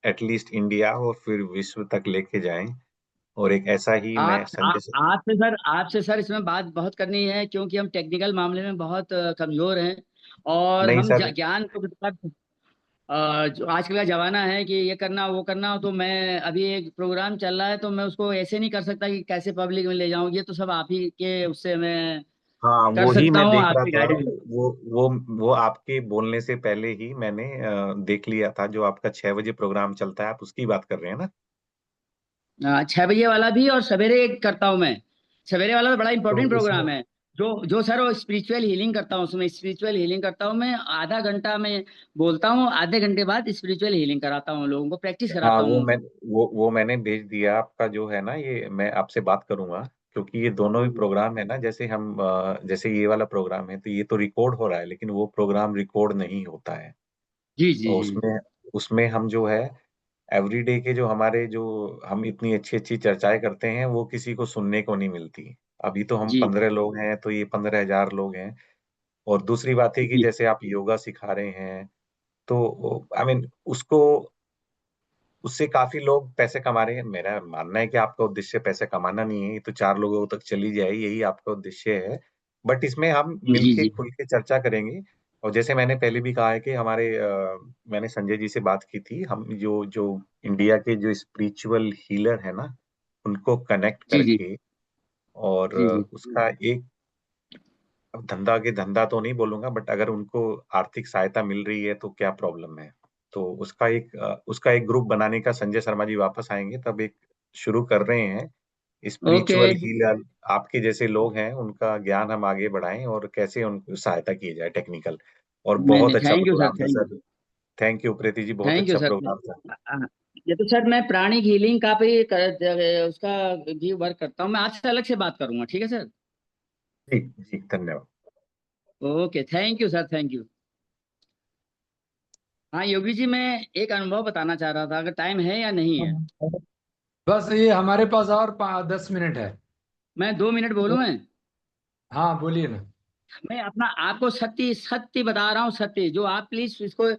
एटलीस्ट इंडिया और फिर विश्व तक लेके जाएं। और एक ऐसा ही मैं संजय सर। आपसे सर इसमें बात बहुत करनी है, क्योंकि हम टेक्निकल मामले में बहुत कमजोर हैं। और नहीं हम सर। ज्ञान तो जो आजकल का जमाना है कि ये करना वो करना, तो मैं अभी एक प्रोग्राम चल रहा है तो मैं उसको ऐसे नहीं कर सकता कि कैसे पब्लिक में ले जाऊं। ये तो सब आप ही के उससे मैं हाँ, कर वो ही सकता मैं हूँ, देख रहा आपके था। गाइडेंस। वो वो वो आपके बोलने से पहले ही मैंने देख लिया था। जो आपका 6 बजे प्रोग्राम चलता है, आप उसकी बात कर रहे हैं ना? 6 बजे वाला भी और सवेरे करता हूँ मैं। सवेरे वाला तो बड़ा तो इंपॉर्टेंट उसमें प्रोग्राम है। जो जो सर, वो स्पिरिचुअल हीलिंग करता हूँ, उसमें स्पिरिचुअल हीलिंग करता हूँ मैं। आधा घंटा में बोलता हूँ, आधे घंटे बाद स्पिरिचुअल हीलिंग कराता हूँ, लोगों को प्रैक्टिस हाँ, कराता हूँ उनको। वो मैंने भेज दिया आपका जो है ना। ये मैं आपसे बात करूंगा, क्योंकि ये दोनों ही प्रोग्राम है ना। जैसे हम जैसे ये वाला प्रोग्राम है तो ये तो रिकॉर्ड हो रहा है, लेकिन वो प्रोग्राम रिकॉर्ड नहीं होता है। जी जी और जी। उसमें उसमें हम जो है एवरीडे के जो हमारे जो हम इतनी अच्छी अच्छी चर्चाएं करते हैं, वो किसी को सुनने को नहीं मिलती। अभी तो हम जी 15 लोग हैं, तो ये 15,000 लोग हैं। और दूसरी बात है कि जी जैसे आप योगा सिखा रहे हैं, तो आई मीन उसको उससे काफी लोग पैसे कमा रहे हैं। मेरा मानना है कि आपका उद्देश्य पैसे कमाना नहीं है, ये तो 4 लोगों तक चली जाए, यही आपका उद्देश्य है। बट इसमें हम जी जी मिलके जी। खुल के चर्चा करेंगे। और जैसे मैंने पहले भी कहा है कि मैंने संजय जी से बात की थी। हम जो जो इंडिया के जो स्पिरिचुअल हीलर है ना, उनको कनेक्ट जी जी करके, और जी जी उसका एक, अब धंधा तो नहीं बोलूंगा, बट अगर उनको आर्थिक सहायता मिल रही है तो क्या प्रॉब्लम है। तो उसका एक ग्रुप बनाने का, संजय शर्मा जी वापस आएंगे तब एक शुरू कर रहे हैं, ओके। स्पिरिचुअल हीलर आपके जैसे लोग हैं, उनका ज्ञान हम आगे बढ़ाएं और कैसे उनको सहायता की जाए टेक्निकल। और नहीं बहुत नहीं, अच्छा थैंक यू सर, प्रोग्राम था thank you. Sir. Thank you Preeti ji, बहुत थैंक यू अच्छा सर। प्रोग्राम था। ये तो सर मैं प्राणिक हीलिंग का भी उसका भी वर्क करता हूँ। मैं आज से अलग से बात करूंगा, ठीक है सर। जी जी, धन्यवाद। Okay, thank you sir, thank you. हाँ योगी जी, मैं एक अनुभव बताना चाह रहा था, अगर टाइम है या नहीं है। बस ये हमारे पास और 10 मिनट है। मैं 2 मिनट बोलूँ मैं? हाँ बोलिए ना। मैं अपना आपको सत्य सत्य बता रहा हूँ, सत्य। जो आप प्लीज इसको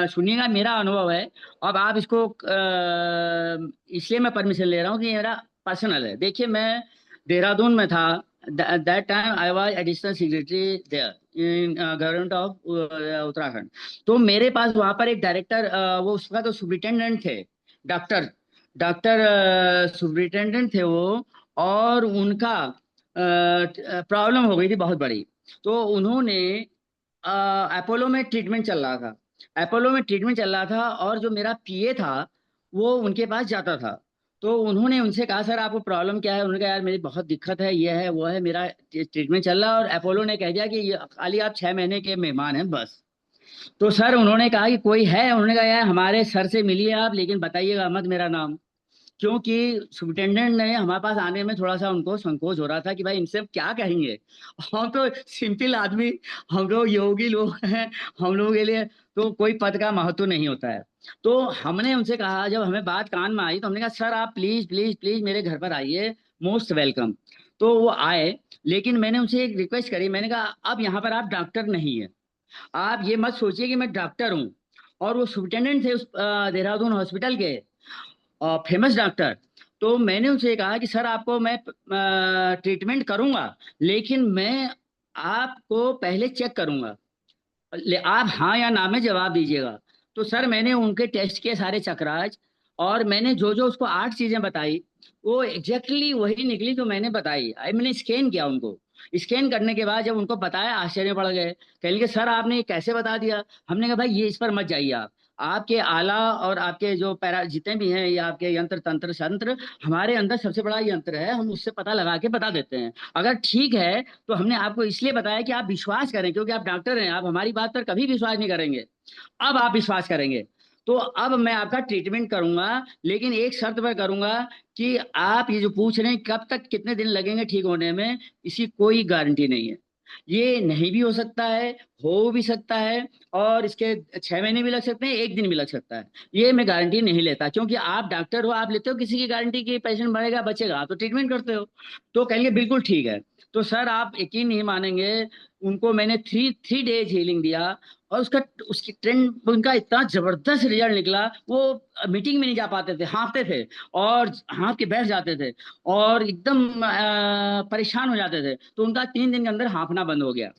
सुनिएगा, मेरा अनुभव है। अब आप इसको इसलिए मैं परमिशन ले रहा हूँ कि ये मेरा पर्सनल है। देखिए, मैं देहरादून में था। That time I was additional secretary there in government of Uttarakhand. तो मेरे पास वहाँ पर एक डायरेक्टर, वो उसका तो सुप्रिटेंडेंट थे, डॉक्टर डॉक्टर सुप्रिटेंडेंट थे वो। और उनका प्रॉब्लम हो गई थी बहुत बड़ी। तो उन्होंने अपोलो में ट्रीटमेंट चल रहा था। अपोलो में ट्रीटमेंट चल रहा था, और जो मेरा पीए था वो उनके पास जाता था। तो उन्होंने उनसे कहा, सर आपको प्रॉब्लम क्या है? उन्होंने कहा, यार मेरी बहुत दिक्कत है, ये है वो है, मेरा ट्रीटमेंट चल रहा है। और अपोलो ने कह दिया कि खाली आप 6 महीने के मेहमान हैं बस। तो सर उन्होंने कहा कि कोई है? उन्होंने कहा, यार हमारे सर से मिलिए आप, लेकिन बताइएगा मत मेरा नाम। क्योंकि सुप्रिटेंडेंट ने हमारे पास आने में थोड़ा सा उनको संकोच हो रहा था कि भाई इनसे हम क्या कहेंगे। हम तो सिंपल आदमी, हम लोग योगी लोग हैं, हम लोगों के लिए तो कोई पद का महत्व नहीं होता है। तो हमने उनसे कहा, जब हमें बात कान में आई तो हमने कहा, सर आप प्लीज प्लीज प्लीज मेरे घर पर आइए, मोस्ट वेलकम। तो वो आए। लेकिन मैंने उनसे एक रिक्वेस्ट करी, मैंने कहा अब यहाँ पर आप डॉक्टर नहीं है, आप ये मत सोचिए कि मैं डॉक्टर हूँ। और वो सुप्रिटेंडेंट थे उस देहरादून हॉस्पिटल के, फेमस डॉक्टर। तो मैंने उनसे कहा कि सर आपको मैं ट्रीटमेंट करूंगा, लेकिन मैं आपको पहले चेक करूंगा, आप हाँ या ना में जवाब दीजिएगा। तो सर मैंने उनके टेस्ट किए सारे चक्राज, और मैंने जो जो उसको 8 चीजें बताई, वो एग्जैक्टली वही निकली जो मैंने बताई। मैंने स्कैन किया उनको। स्कैन करने के बाद जब उनको बताया, आश्चर्य पड़ गए। कहेंगे कि सर आपने ये कैसे बता दिया? हमने कहा, भाई ये इस पर मत जाइए आप। आपके आला और आपके जो पैरा जितने भी हैं, ये आपके यंत्र तंत्र शंत्र, हमारे अंदर सबसे बड़ा यंत्र है, हम उससे पता लगा के बता देते हैं। अगर ठीक है तो हमने आपको इसलिए बताया कि आप विश्वास करें, क्योंकि आप डॉक्टर हैं, आप हमारी बात पर कभी विश्वास नहीं करेंगे। अब आप विश्वास करेंगे। तो अब मैं आपका ट्रीटमेंट करूंगा, लेकिन एक शर्त पर करूंगा कि आप ये जो पूछ रहे हैं कब तक कितने दिन लगेंगे ठीक होने में, इसकी कोई गारंटी नहीं है। ये नहीं भी हो सकता है, हो भी सकता है, और इसके 6 महीने भी लग सकते हैं, एक दिन भी लग सकता है। ये मैं गारंटी नहीं लेता, क्योंकि आप डॉक्टर हो, आप लेते हो किसी की गारंटी कि पेशेंट मरेगा बचेगा? आप तो ट्रीटमेंट करते हो। तो कहेंगे बिल्कुल ठीक है। तो सर आप यकीन नहीं मानेंगे, उनको मैंने थ्री डेज हीलिंग दिया, और उसकी ट्रेंड उनका इतना जबरदस्त रिजल्ट निकला। वो मीटिंग में नहीं जा पाते थे, हाँफते थे, और हाँफ के बैठ जाते थे, और एकदम परेशान हो जाते थे। तो उनका 3 दिन के अंदर हाँफना बंद हो गया।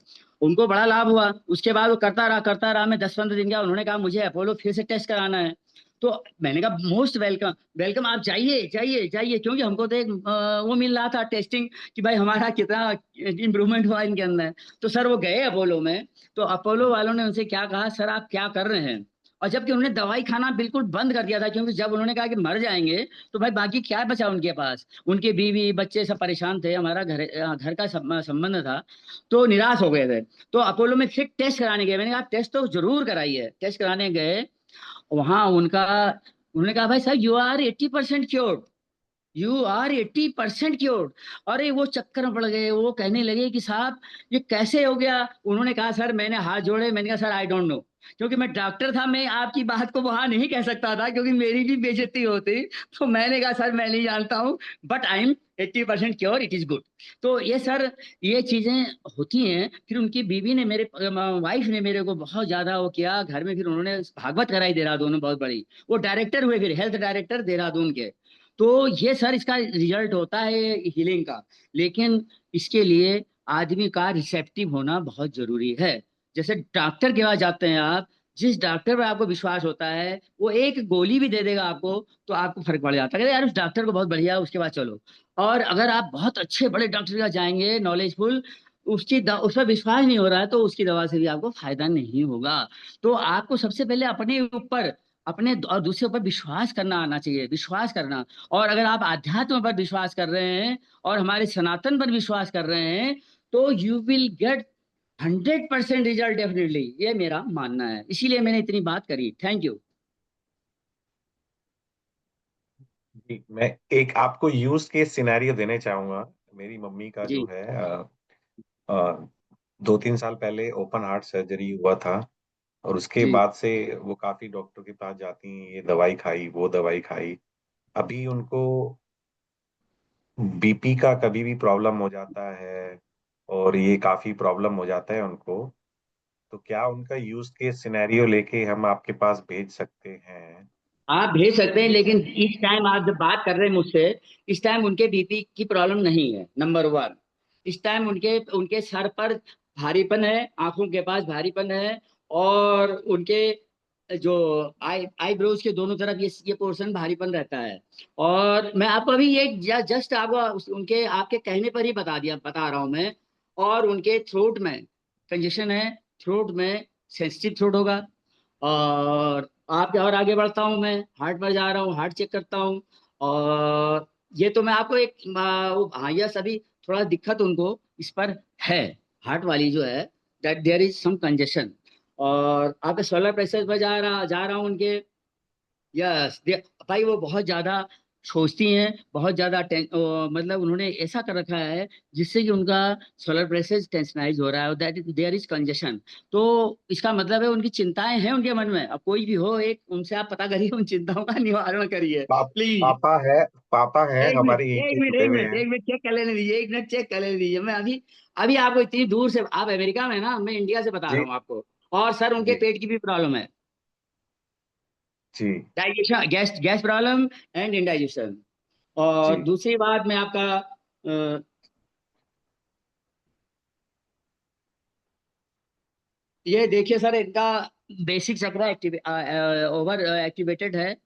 उनको बड़ा लाभ हुआ। उसके बाद वो करता रहा। मैं 10-15 दिन का, उन्होंने कहा मुझे अपोलो फिर से टेस्ट कराना है। तो मैंने कहा मोस्ट वेलकम, वेलकम, आप जाइए जाइए जाइए। क्योंकि हमको तो एक वो मिल रहा था टेस्टिंग, कि भाई हमारा कितना इम्प्रूवमेंट हुआ इनके अंदर। तो सर वो गए अपोलो में। तो अपोलो वालों ने उनसे क्या कहा, सर आप क्या कर रहे हैं? और जबकि उन्होंने दवाई खाना बिल्कुल बंद कर दिया था, क्योंकि जब उन्होंने कहा कि मर जाएंगे तो भाई बाकी क्या बचा उनके पास? उनके बीवी बच्चे सब परेशान थे, हमारा घर का संबंध था। तो निराश हो गए थे। तो अपोलो में फिर टेस्ट कराने गए। मैंने कहा टेस्ट तो जरूर कराइए। टेस्ट कराने गए, वहां उन्होंने कहा, भाई साहब you are 80% cured, you are 80% cured. अरे वो चक्कर में पड़ गए। वो कहने लगे कि साहब ये कैसे हो गया? उन्होंने कहा, सर मैंने हाथ जोड़े, मैंने कहा सर आई डोंट नो, क्योंकि मैं डॉक्टर था, मैं आपकी बात को वहां नहीं कह सकता था, क्योंकि मेरी भी बेइज्जती होती। तो मैंने कहा सर मैं नहीं जानता हूँ, but I am 80% cure, it is good. तो ये सर, ये चीजें होती हैं। फिर उनकी बीवी ने, मेरे वाइफ ने मेरे को बहुत ज्यादा वो किया घर में। फिर उन्होंने भागवत कराई देहरादून में, बहुत बड़ी। वो डायरेक्टर हुए, फिर हेल्थ डायरेक्टर देहरादून के। तो ये सर इसका रिजल्ट होता है हीलिंग का। लेकिन इसके लिए आदमी का रिसेप्टिव होना बहुत जरूरी है। जैसे डॉक्टर के पास जाते हैं आप, जिस डॉक्टर पर आपको विश्वास होता है वो एक गोली भी दे देगा आपको तो आपको फर्क पड़ जाता है, कहते यार उस डॉक्टर को बहुत बढ़िया, उसके बाद चलो। और अगर आप बहुत अच्छे बड़े डॉक्टर के पास जाएंगे नॉलेजफुल, उस पर विश्वास नहीं हो रहा है तो उसकी दवा से भी आपको फायदा नहीं होगा। तो आपको सबसे पहले अपने ऊपर, अपने और दूसरे ऊपर विश्वास करना आना चाहिए, विश्वास करना। और अगर आप आध्यात्म पर विश्वास कर रहे हैं और हमारे सनातन पर विश्वास कर रहे हैं तो you will gate 100% result definitely, ये मेरा मानना है, इसीलिए मैंने इतनी बात करी। Thank you. जी, मैं एक आपको यूज केस सिनेरियो देने चाहूंगा। मेरी मम्मी का जो जी है 2-3 साल पहले ओपन हार्ट सर्जरी हुआ था, और उसके जी। बाद से वो काफी डॉक्टर के पास जाती हैं, ये दवाई खाई वो दवाई खाई। अभी उनको बीपी का कभी भी प्रॉब्लम हो जाता है, और ये काफी प्रॉब्लम हो जाता है उनको। तो क्या उनका यूज केस सिनेरियो लेके हम आपके पास भेज सकते हैं? आप भेज सकते हैं, लेकिन इस टाइम आप जब बात कर रहे हैं मुझसे, इस टाइम उनके बीपी की प्रॉब्लम नहीं है, नंबर वन। इस टाइम उनके उनके सर पर भारीपन है, आंखों के पास भारीपन है, और उनके जो आईब्रोज के दोनों तरफ ये पोर्शन भारीपन रहता है। और मैं आपको अभी ये जस्ट आपको उनके आपके कहने पर ही बता रहा हूं मैं। और उनके थ्रोट में कंजेशन है, थ्रोट में सेंसिटिव थ्रोट होगा। और आप और आगे बढ़ता हूँ, मैं हार्ट पर जा रहा हूँ, हार्ट चेक करता हूँ। और ये तो मैं आपको एक हाँ, यस, अभी थोड़ा दिक्कत उनको इस पर है, हार्ट वाली जो है, that there is some congestion. और आपके सोलर प्रेशर पर जा रहा हूँ उनके। यस, भाई वो बहुत ज्यादा सोचती हैं, बहुत ज्यादा मतलब उन्होंने ऐसा कर रखा है जिससे कि उनका सोलर प्लेक्सस टेंशनाइज हो रहा है, that is there is congestion. तो इसका मतलब है उनकी चिंताएं हैं उनके मन में। अब कोई भी हो, एक उनसे आप पता करिए, उन चिंताओं का निवारण करिए प्लीज। पापा है, पापा है एक मिनट हमारे यहीं एक के मिनट जुड़े एक हुए मिनट हैं। एक मिनट चेक कर लेने दीजिए, एक मिनट चेक कर लेने दीजिए। मैं अभी अभी आपको इतनी दूर से, आप अमेरिका में ना, मैं इंडिया से बता रहा जी हूँ आपको। और सर उनके जी पेट की भी प्रॉब्लम है, जी digestion, gas gas problem and indigestion. और जी दूसरी बात मैं आपका ये देखिए सर, इनका बेसिक चक्रा ओवर एक्टिवेटेड है।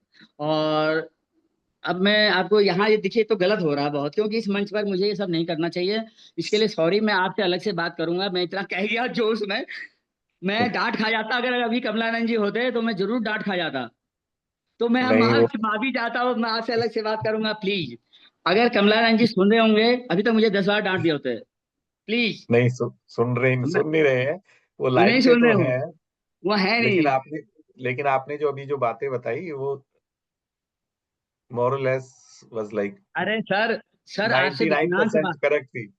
और अब मैं आपको यहाँ ये दिखे तो गलत हो रहा है बहुत, क्योंकि इस मंच पर मुझे ये सब नहीं करना चाहिए। इसके लिए सॉरी, मैं आपसे अलग से बात करूंगा। मैं इतना कह गया जोश में, मैं डांट खा जाता। अगर अभी कमलानंद जी होते तो मैं जरूर डांट खा जाता। तो मैं अब नहीं वो माफी चाहता हूँ, मैं आपसे अलग से बात करूंगा प्लीज। अगर कमलानंद जी सुन रहे होंगे, अभी तो मुझे 10 बार डांट दिए होते, प्लीज। नहीं सुन नहीं रहे हैं, वो वो नहीं लाइन पे सुन तो रहे हो, हैं। वो है लेकिन नहीं। आपने लेकिन आपने जो अभी जो बातें बताई वो मोरलेस वाज लाइक अरे सर, सर आपसे इत्मीनान से 99% बात, करेक्ट थी।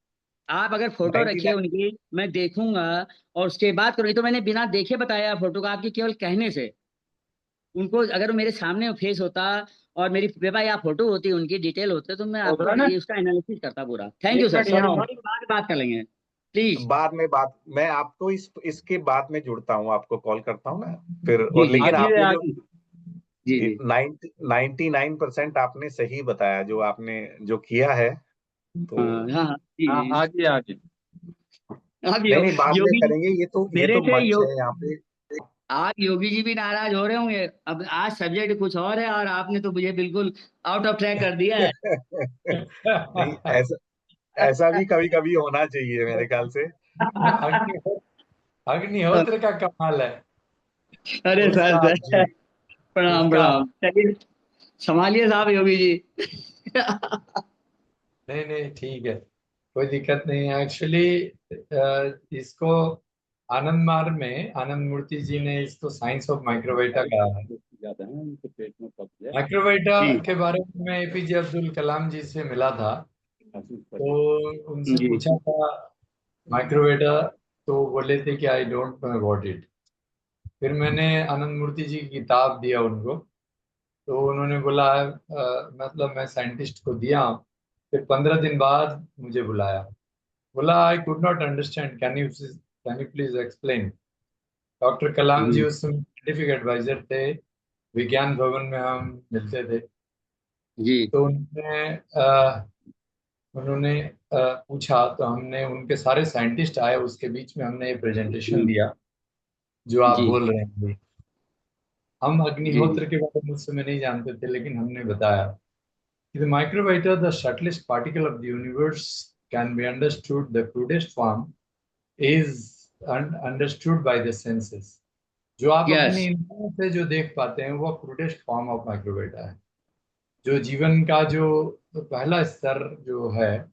आप अगर फोटो रखिए 99। उनकी, मैं देखूंगा और उसके बाद करूँ। ये तो मैंने बिना देखे बताया फोटो का, आपकी केवल कहने से। उनको अगर मेरे सामने फेस होता और मेरी पेपर या फोटो होती, उनकी डिटेल होते, तो मैं आपको ये उसका एनालिसिस करता पूरा। Thank you sir, sorry sorry, बाद में बात कर लेंगे प्लीज। मैं आपको इसके बाद में जुड़ता हूँ, आपको कॉल करता हूँ ना फिर। जी और जी लेकिन जी आपने जो जी जी। 99% आपने सही बताया, जो आपने जो किया है। तो हाँ हाँ हाँ, जी जी। आप नहीं नहीं, बाद में योगी जी, करेंगे, ये मेरे तो से मंच है यहाँ पे। आप योगी जी भी नाराज हो रहे होंगे। अब आज सब्जेक्ट कुछ और है और आपने तो मुझे बिल्कुल आउट ऑफ ट्रैक कर दिया है। नहीं, ऐसा ऐसा भी कभी कभी होना चाहिए मेरे ख्याल से। अग्निहोत्र का कमाल है। अरे सर उसका सर, प्रणाम उसका प्रणाम, चलिए संभालिए साहब योगी जी। नहीं नहीं, ठीक है, कोई दिक्कत नहीं है। एक्चुअली इसको आनंद मार्ग में आनंद मूर्ति जी ने इसको साइंस ऑफ माइक्रोवेटा कहा है। माइक्रोवेटा जी के बारे में मैं एपीजे अब्दुल कलाम जी से मिला था, तो उनसे जी पूछा था माइक्रोवेटा, तो बोले थे कि I don't know about it. फिर मैंने आनंद मूर्ति जी की किताब दिया उनको, तो उन्होंने बोला मतलब मैं साइंटिस्ट को दिया। फिर 15 दिन बाद मुझे बुलाया, बोला I could not understand, can you please explain. Doctor Kalam ji जी उस समय साइंटिफिक एडवाइजर थे, विज्ञान भवन में हम मिलते थे। जी तो उन्होंने पूछा, तो हमने, उनके सारे साइंटिस्ट आए, उसके बीच में हमने ये प्रेजेंटेशन दिया जो आप जी बोल रहे हैं अभी। हम जी अग्निहोत्र के बारे में उस समय नहीं जानते थे, लेकिन हमने बताया कि the microvita, the shortest particle of the universe, can be understood, the crudest form is understood by the senses. जो आप अपनी यस इंद्रियों से जो देख पाते हैं वो क्रूडेस्ट फॉर्म ऑफ माइक्रोवेटा है। जो जीवन का जो पहला स्तर जो है,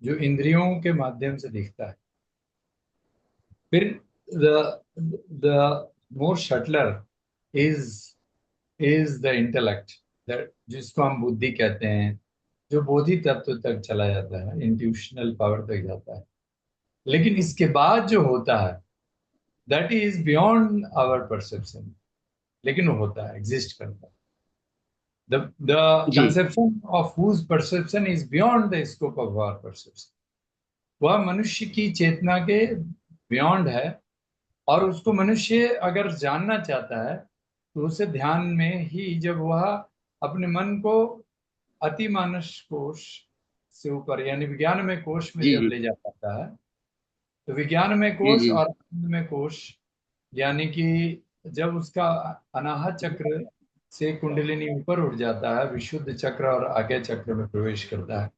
जो इंद्रियों के माध्यम से दिखता है। फिर the more shuttler is the intellect, जिसको हम बुद्धि कहते हैं, जो बोधि तत्व तक चला जाता है, इंट्यूशनल पावर तक जाता है। लेकिन इसके बाद जो होता है that is beyond our perception, लेकिन वो होता है, एग्जिस्ट करता है। The ji conception of whose perception is beyond the scope of our perception, वह मनुष्य की चेतना के बियॉन्ड है। और उसको मनुष्य अगर जानना चाहता है तो उसे ध्यान में ही, जब वह अपने मन को अति मानस कोश से ऊपर यानी विज्ञान में कोश में जी जब जी ले जा पाता है, तो विज्ञान में जी कोश जी और आनंद में कोश, यानी कि जब उसका अनाहत चक्र से कुंडलिनी ऊपर उठ जाता है, विशुद्ध चक्र और आज्ञा चक्र में प्रवेश करता है।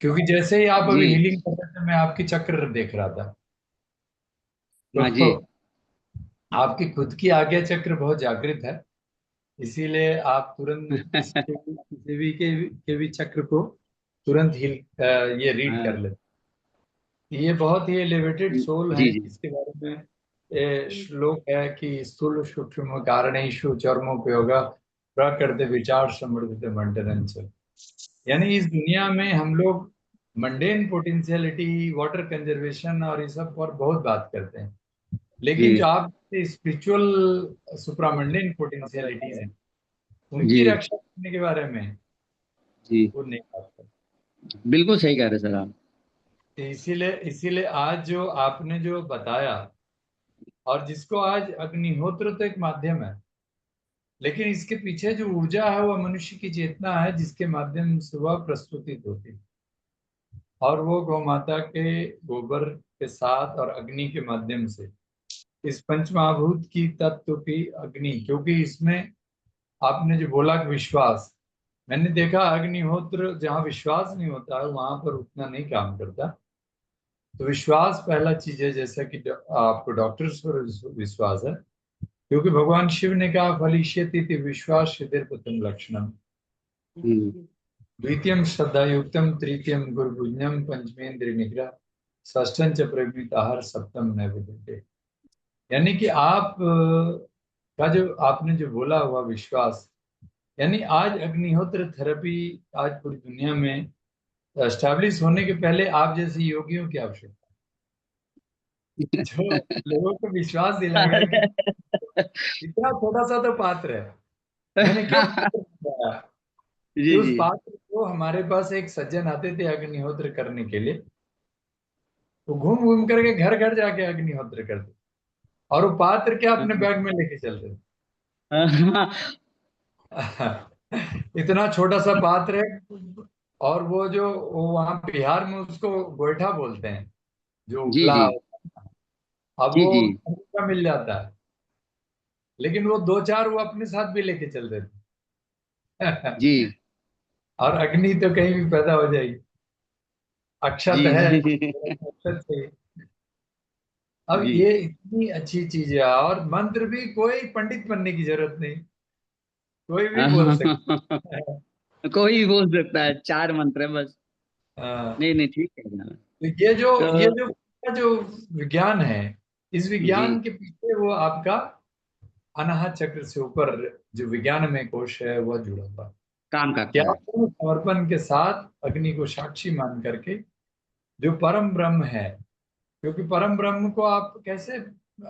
क्योंकि जैसे ही आप जी अभी हीलिंग कर रहे थे, मैं आपकी चक्र देख रहा था, हाँ जी तो आपकी खुद की आज्ञा चक्र बहुत जागृत है। इसीलिए आप तुरंत किसी भी चक्र को तुरंत ये रीड कर हाँ, लेते। ये बहुत ही एलिवेटेड सोल है। जी जी इसके बारे में श्लोक है कि स्थूल सूक्ष्म कारणेषु चर्मोपयोग प्रकृति विचार समृद्ध मंडनंच। यानी इस दुनिया में हम लोग मंडेन पोटेंशियलिटी, वाटर कंजर्वेशन और ये सब पर बहुत बात करते हैं, लेकिन जो जी आप स्पिरिचुअल सुप्रामंडेन पोटेंशियलिटीज हैं, जी उनकी रक्षा करने के बारे में जी वो नहीं बात करते। बिल्कुल सही कह रहे सर आप। तो इसीलिए इसीलिए आज जो आपने जो बताया, और जिसको आज अग्निहोत्र तो एक माध्यम है, लेकिन इसके पीछे जो ऊर्जा है वह मनुष्य की चेतना है, जिसके माध्यम से वह प्रस्तुतित होती है। और वो गौ माता के गोबर के साथ और अग्नि के माध्यम से, इस पंच महाभूत की तत्व की अग्नि, क्योंकि इसमें आपने जो बोला कि विश्वास, मैंने देखा अग्निहोत्र जहाँ विश्वास नहीं होता है वहां पर उतना नहीं काम करता। तो विश्वास पहला चीज है, जैसा कि आपको डॉक्टर्स पर विश्वास है, क्योंकि भगवान शिव ने कहा फलिष्यति विश्वास सिद्धिर प्रथम लक्षणम, हम्म, द्वितीयम श्रद्धायुक्तम, तृतीयम गुरुपुण्यम, पंचमेंद्रिय निग्रह, षष्ठम च प्रवृत्त आहार, सप्तम नैवेद्य। यानी कि आप का जो आपने जो बोला हुआ विश्वास, यानी आज अग्निहोत्र थेरेपी आज पूरी दुनिया में एस्टैब्लिश होने के पहले आप जैसे योगियों की आवश्यकता है, जो लोगों को विश्वास दिलाएगा कि इतना छोटा सा तो पात्र है। मैंने क्यों पात्र बताया कि जी उस जी पात्र को, हमारे पास एक सज्जन आते थे अग्निहोत्र करने के लिए, वो घूम घूम करके घर घर जाके अग्निहोत्र करते, और वो पात्र क्या अपने बैग में लेके चलते इतना छोटा सा पात्र है। और वो जो वो वहां बिहार में उसको गोईठा बोलते हैं, जो जी उपला जी होता है। अब जी वो जी का मिल जाता है, लेकिन वो दो चार वो अपने साथ भी लेके चल देते जी और अग्नि तो कहीं भी पैदा हो जाएगी, अक्षत जी है, जी अक्षत से। अब जी ये इतनी अच्छी चीज है, और मंत्र भी कोई पंडित बनने की जरूरत नहीं, कोई भी बोल सकता है। कोई भी बोल सकता है, 4 मंत्र है बस। हाँ, नहीं नहीं ठीक है ना। तो ये जो ये तो जो जो विज्ञान है, इस जी विज्ञान के पीछे वो आपका अनाहत चक्र से ऊपर जो विज्ञान में कोश है वह जुड़ा हुआ है। काम करता क्या है। तुम समर्पण के साथ अग्नि को साक्षी मान करके, जो परम ब्रह्म है, क्योंकि परम ब्रह्म को आप कैसे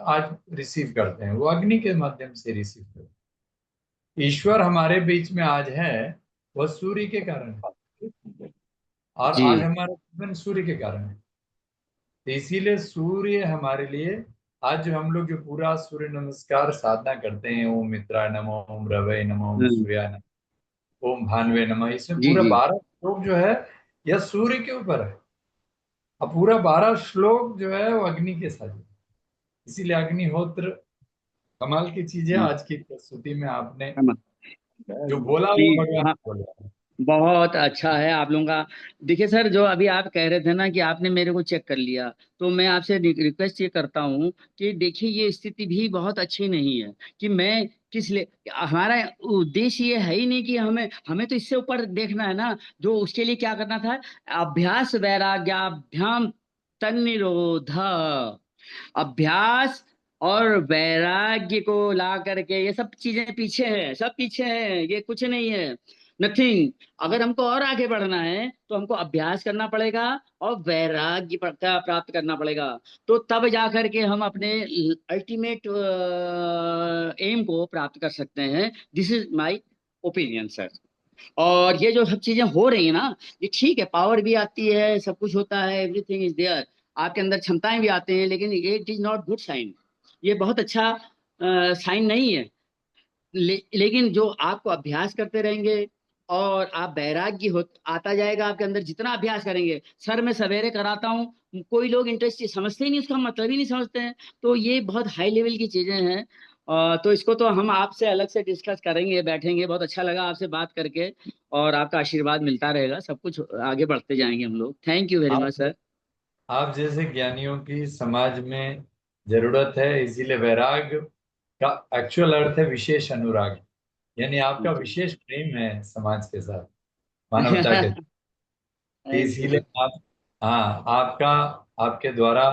आज रिसीव करते हैं, वो अग्नि के माध्यम से रिसीव करते हैं। ईश्वर हमारे बीच में आज है, वह सूर्य के कारण है, और जी आज हमारा जीवन सूर्य के कारण है। तो इसीलिए सूर्य हमारे लिए, आज जो हम लोग जो पूरा सूर्य नमस्कार साधना करते हैं, ओम मित्राय नमः, ओम रवै नमः, ओम हम्म, सूर्याय नमः, ओम भानवे नमः, इसमें जी पूरा जी 12 श्लोक जो है यह सूर्य के ऊपर है। अब पूरा 12 श्लोक जो है वो अग्नि के साथ है। इसीलिए अग्निहोत्र कमाल की चीज है आज की प्रस्तुति में आपने जो बोला वो प्लीज, भगवान हाँ, ने बोला। बहुत अच्छा है आप लोगों का। देखिए सर, जो अभी आप कह रहे थे ना कि आपने मेरे को चेक कर लिया, तो मैं आपसे रिक्वेस्ट ये करता हूँ कि देखिए ये स्थिति भी बहुत अच्छी नहीं है कि मैं किस लिए, हमारा उद्देश्य ये है ही नहीं कि हमें हमें तो इससे ऊपर देखना है ना। जो उसके लिए क्या करना था, अभ्यास वैराग्याभ्याम तन्निरोध, अभ्यास और वैराग्य को ला करके, ये सब चीजें पीछे हैं, सब पीछे हैं, ये कुछ नहीं है, नथिंग। अगर हमको और आगे बढ़ना है तो हमको अभ्यास करना पड़ेगा और वैराग्य प्राप्त करना पड़ेगा। तो तब जा करके हम अपने अल्टीमेट एम को प्राप्त कर सकते हैं। This is my opinion sir. और ये जो सब चीजें हो रही है ना, ये ठीक है, पावर भी आती है, सब कुछ होता है, एवरीथिंग इज देयर, आपके अंदर क्षमताएं भी आते हैं, लेकिन ये it is not good sign. ये बहुत अच्छा साइन नहीं है। लेकिन जो आपको अभ्यास करते रहेंगे और आप वैराग्य हो आता जाएगा आपके अंदर, जितना अभ्यास करेंगे। सर मैं सवेरे कराता हूँ, कोई लोग इंटरेस्ट समझते ही नहीं, उसका मतलब ही नहीं समझते हैं। तो ये बहुत हाई लेवल की चीजें हैं। तो इसको तो हम आपसे अलग से डिस्कस करेंगे, बैठेंगे। बहुत अच्छा लगा आपसे बात करके, और आपका आशीर्वाद मिलता रहेगा, सब कुछ आगे बढ़ते जाएंगे हम लोग। थैंक यू वेरी मच आप सर। आप जैसे ज्ञानियों की समाज में जरूरत है, इसीलिए वैराग का एक्चुअल अर्थ है विशेष अनुराग। यानी आपका जी। विशेष प्रेम है समाज के साथ, मानवता के साथ। थैंक यू इसीलिए सर। आप, हाँ, आपका, आपके द्वारा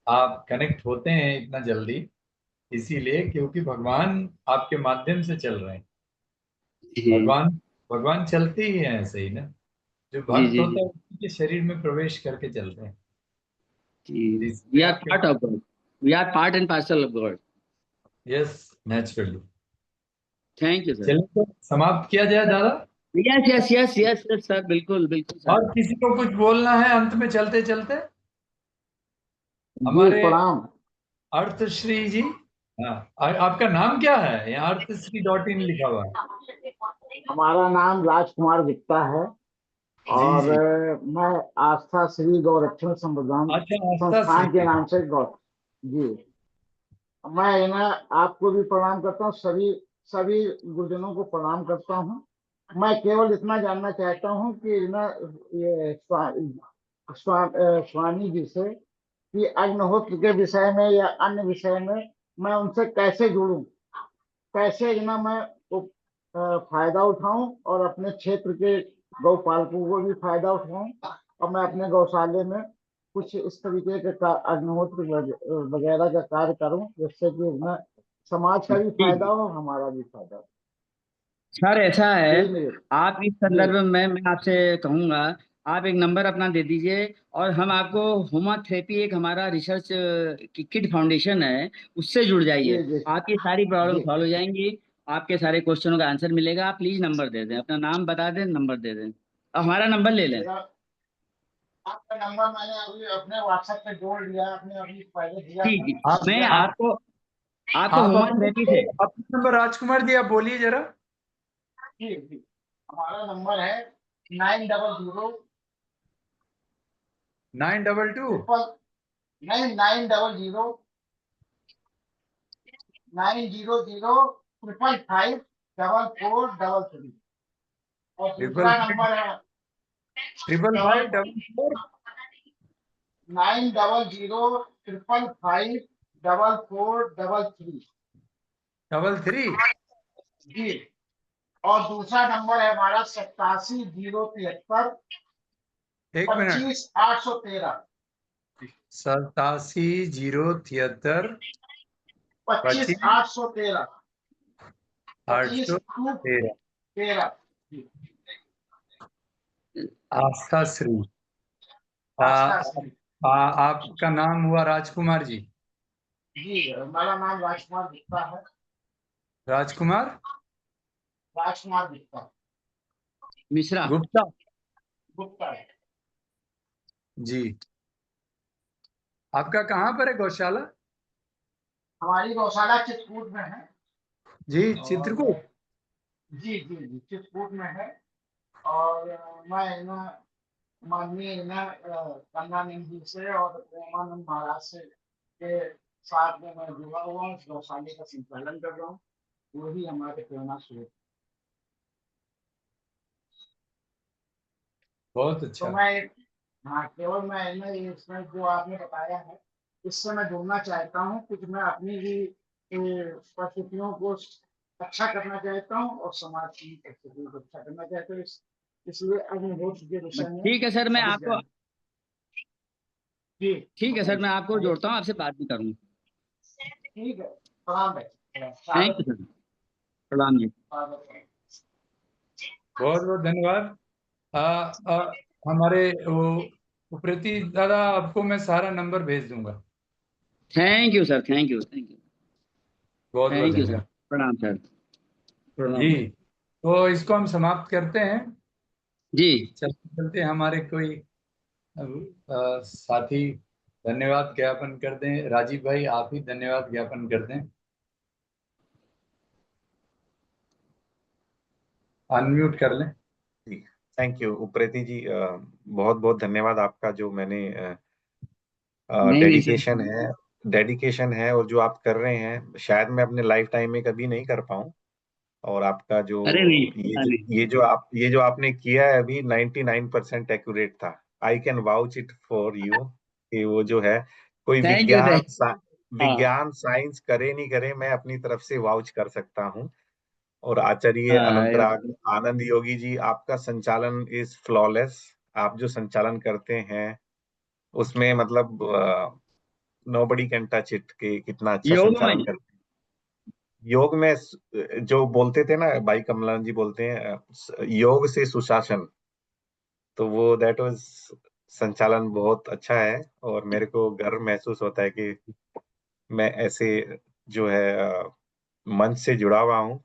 आप कनेक्ट होते हैं इतना जल्दी, इसीलिए क्योंकि भगवान आपके माध्यम से चल रहे हैं। जी भगवान भगवान चलते ही हैं ऐसे ही ना। जो जी भक्त जी होता जी है उनके शरीर में प्रवेश करके चलते हैं। जी। वी इसलिए आर आपके, part of God, we are part and parcel of God. Yes, naturally. Thank you sir. चलिए तो समाप्त किया जाए दादा। Yes yes yes yes yes sir, बिल्कुल बिल्कुल सर। और किसी को कुछ बोलना है अंत में चलते चलते? जी हमारे प्रणाम। अर्थश्री जी, हाँ, आपका नाम क्या है? यहाँ अर्थश्री.in लिखा हुआ है। हमारा नाम राजकुमार गुप्ता है जी और जी। मैं आस्था श्री गौरक्षण संवर्धन अच्छा, आस्था संस्थान के श्री। नाम से गौ जी। मैं ना आपको भी प्रणाम करता हूँ, सभी सभी गुरुजनों को प्रणाम करता हूँ। मैं केवल इतना जानना चाहता हूँ कि ना ये स्वामी जी से कि अग्निहोत्र के विषय में या अन्य विषय में मैं उनसे कैसे जुड़ूं, कैसे ना मैं फायदा उठाऊं और अपने क्षेत्र के गौपालकों को भी फायदा उठाऊं और मैं अपने गौशाले में कुछ इस तरीके के अग्निहोत्र वगैरह का कार्य करूं जिससे कि ना समाज का भी जी फायदा जी हो, हमारा भी फायदा हो। सर, ऐसा है, यही मेरे आप इस जी संदर्भ में मैं आपसे कहूंगा, आप एक नंबर अपना दे दीजिए, और हम आपको होमा थेरेपी, एक हमारा रिसर्च किट फाउंडेशन है, उससे जुड़ जी जाइए। जी आपकी सारी प्रॉब्लम जी सॉल्व हो जाएंगी, आपके सारे क्वेश्चनों का आंसर मिलेगा। आप प्लीज नंबर दे दें, अपना नाम बता दें, नंबर दे दें, और हमारा नंबर ले लें। मेरा आपका नंबर मैंने अभी अपने व्हाट्सएप पे जोड़ लिया, आपने अभी पहले दिया जी था। जी। आप मैं आप आपको आपको आप होमा अपना थेरेपी से, अपना नंबर राजकुमार जी आप बोलिए जरा। जी जी। हमारा नंबर है 900 922। ट्रिपल 900 900 555 4433 और ट्रिपल दूसरा फाइव नंबर है triple five double double four 900 555 4433 double three. जी। और दूसरा नंबर है हमारा 87 073 एक मिनट। 25 813 87 073 25 25 813 25 813। 13 आस्था श्री। आस्था श्री। आपका नाम हुआ राजकुमार जी? जी मेरा नाम राजकुमार गुप्ता है। राजकुमार राजकुमार गुप्ता मिश्रा। गुप्ता गुप्ता है। जी। आपका कहाँ पर है गौशाला? हमारी गौशाला चित्रकूट में है। जी, और चित्रकूट। जी जी जी चित्रकूट में है। और मैं ना माननीय ना कन्नानंद जी से और प्रेमानंद महाराज से के साथ में मैं जुड़ा हुआ हूँ, गौशाले का संचालन कर रहा हूँ, वही हमारे प्रेरणा स्रोत। बहुत तो अच्छा। मैं, हाँ, केवल मैं इसमें जो आपने बताया है इससे मैं जुड़ना चाहता हूँ। कुछ मैं अपनी भी परिस्थितियों को अच्छा करना चाहता हूँ और समाज की परिस्थितियों को अच्छा करना चाहता हूँ। इसलिए अग्निहोत्र के विषय में ठीक है सर, मैं अधिक आपको, जान। जी ठीक है सर, मैं आपको बताइए। जोड़ता हूँ, आपसे बात भी करूँगा। ठीक है, प्रणाम भाई। थैंक स्वागत यू सर, प्रणाम जी। स्वागत है। बहुत बहुत धन्यवाद। हमारे वो उप्रेती दादा, आपको मैं सारा नंबर भेज दूंगा। Thank you sir, thank you, thank you, बहुत बहुत थैंक यू सर। धन्यवाद प्रणाम सर, प्रणाम। जी। तो इसको हम समाप्त करते हैं। जी चलते चलते हमारे कोई साथी धन्यवाद ज्ञापन कर दें। राजीव भाई, आप ही धन्यवाद ज्ञापन कर दें। अनम्यूट कर लें। जी, थैंक यू उप्रेती जी, बहुत बहुत धन्यवाद आपका। जो मैंने नहीं नहीं सर, डेडिकेशन है और जो आप कर रहे हैं, शायद मैं अपने लाइफ टाइम में कभी नहीं कर पाऊँ। और आपका जो अरे नहीं, ये ऐसा जो नहीं। ये जो आपने किया है अभी 99% एक्यूरेट था। I can vouch it for you कि वो जो है कोई थैंक यू, थैंक। हाँ विज्ञान साइंस करे नहीं करे, मैं अपनी तरफ से वाउच कर सकता हूँ। और आचार्य हाँ, अनंतराग आनंद योगी जी, आपका संचालन इज फ्लॉलेस। आप जो संचालन करते हैं उसमें मतलब नोबडी कैन टच इट, के कितना अच्छा संचालन योगमय। करते हैं। योग में जो बोलते थे ना भाई कमलान जी, बोलते हैं योग से सुशासन। तो वो दैट वाज संचालन बहुत अच्छा है और मेरे को गर्व महसूस होता है कि मैं ऐसे जो है मंच से जुड़ा हुआ हूँ।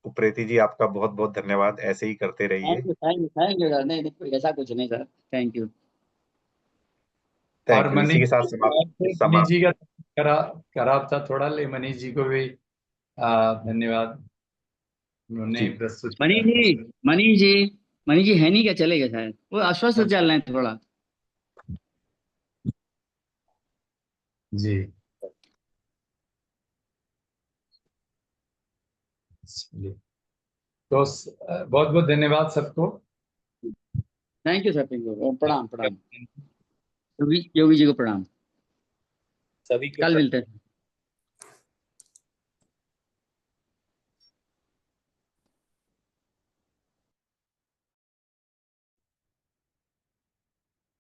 उप्रेती जी, आपका बहुत बहुत धन्यवाद, ऐसे ही करते रहिए। Thank you, thank you, thank you sir. नहीं नहीं, ऐसा कुछ नहीं सर, थैंक यू। और थैंक यू। इसी मनीष के साथ जी, मनीष समाप्त। जी का खराब था थोड़ा, ले मनीष जी को भी धन्यवाद, उन्होंने जी प्रस्तुत मनीष किया। जी, मनीष जी, मनीष जी है नहीं क्या, चले गए शायद, वो अस्वस्थ अच्छा, चल रहे हैं थोड़ा। जी। चलिए, तो बहुत बहुत धन्यवाद सबको। Thank you sir, thank you, प्रणाम प्रणाम। योगी योगी जी को प्रणाम। सभी को कल मिलते हैं।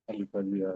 कल कर लिया।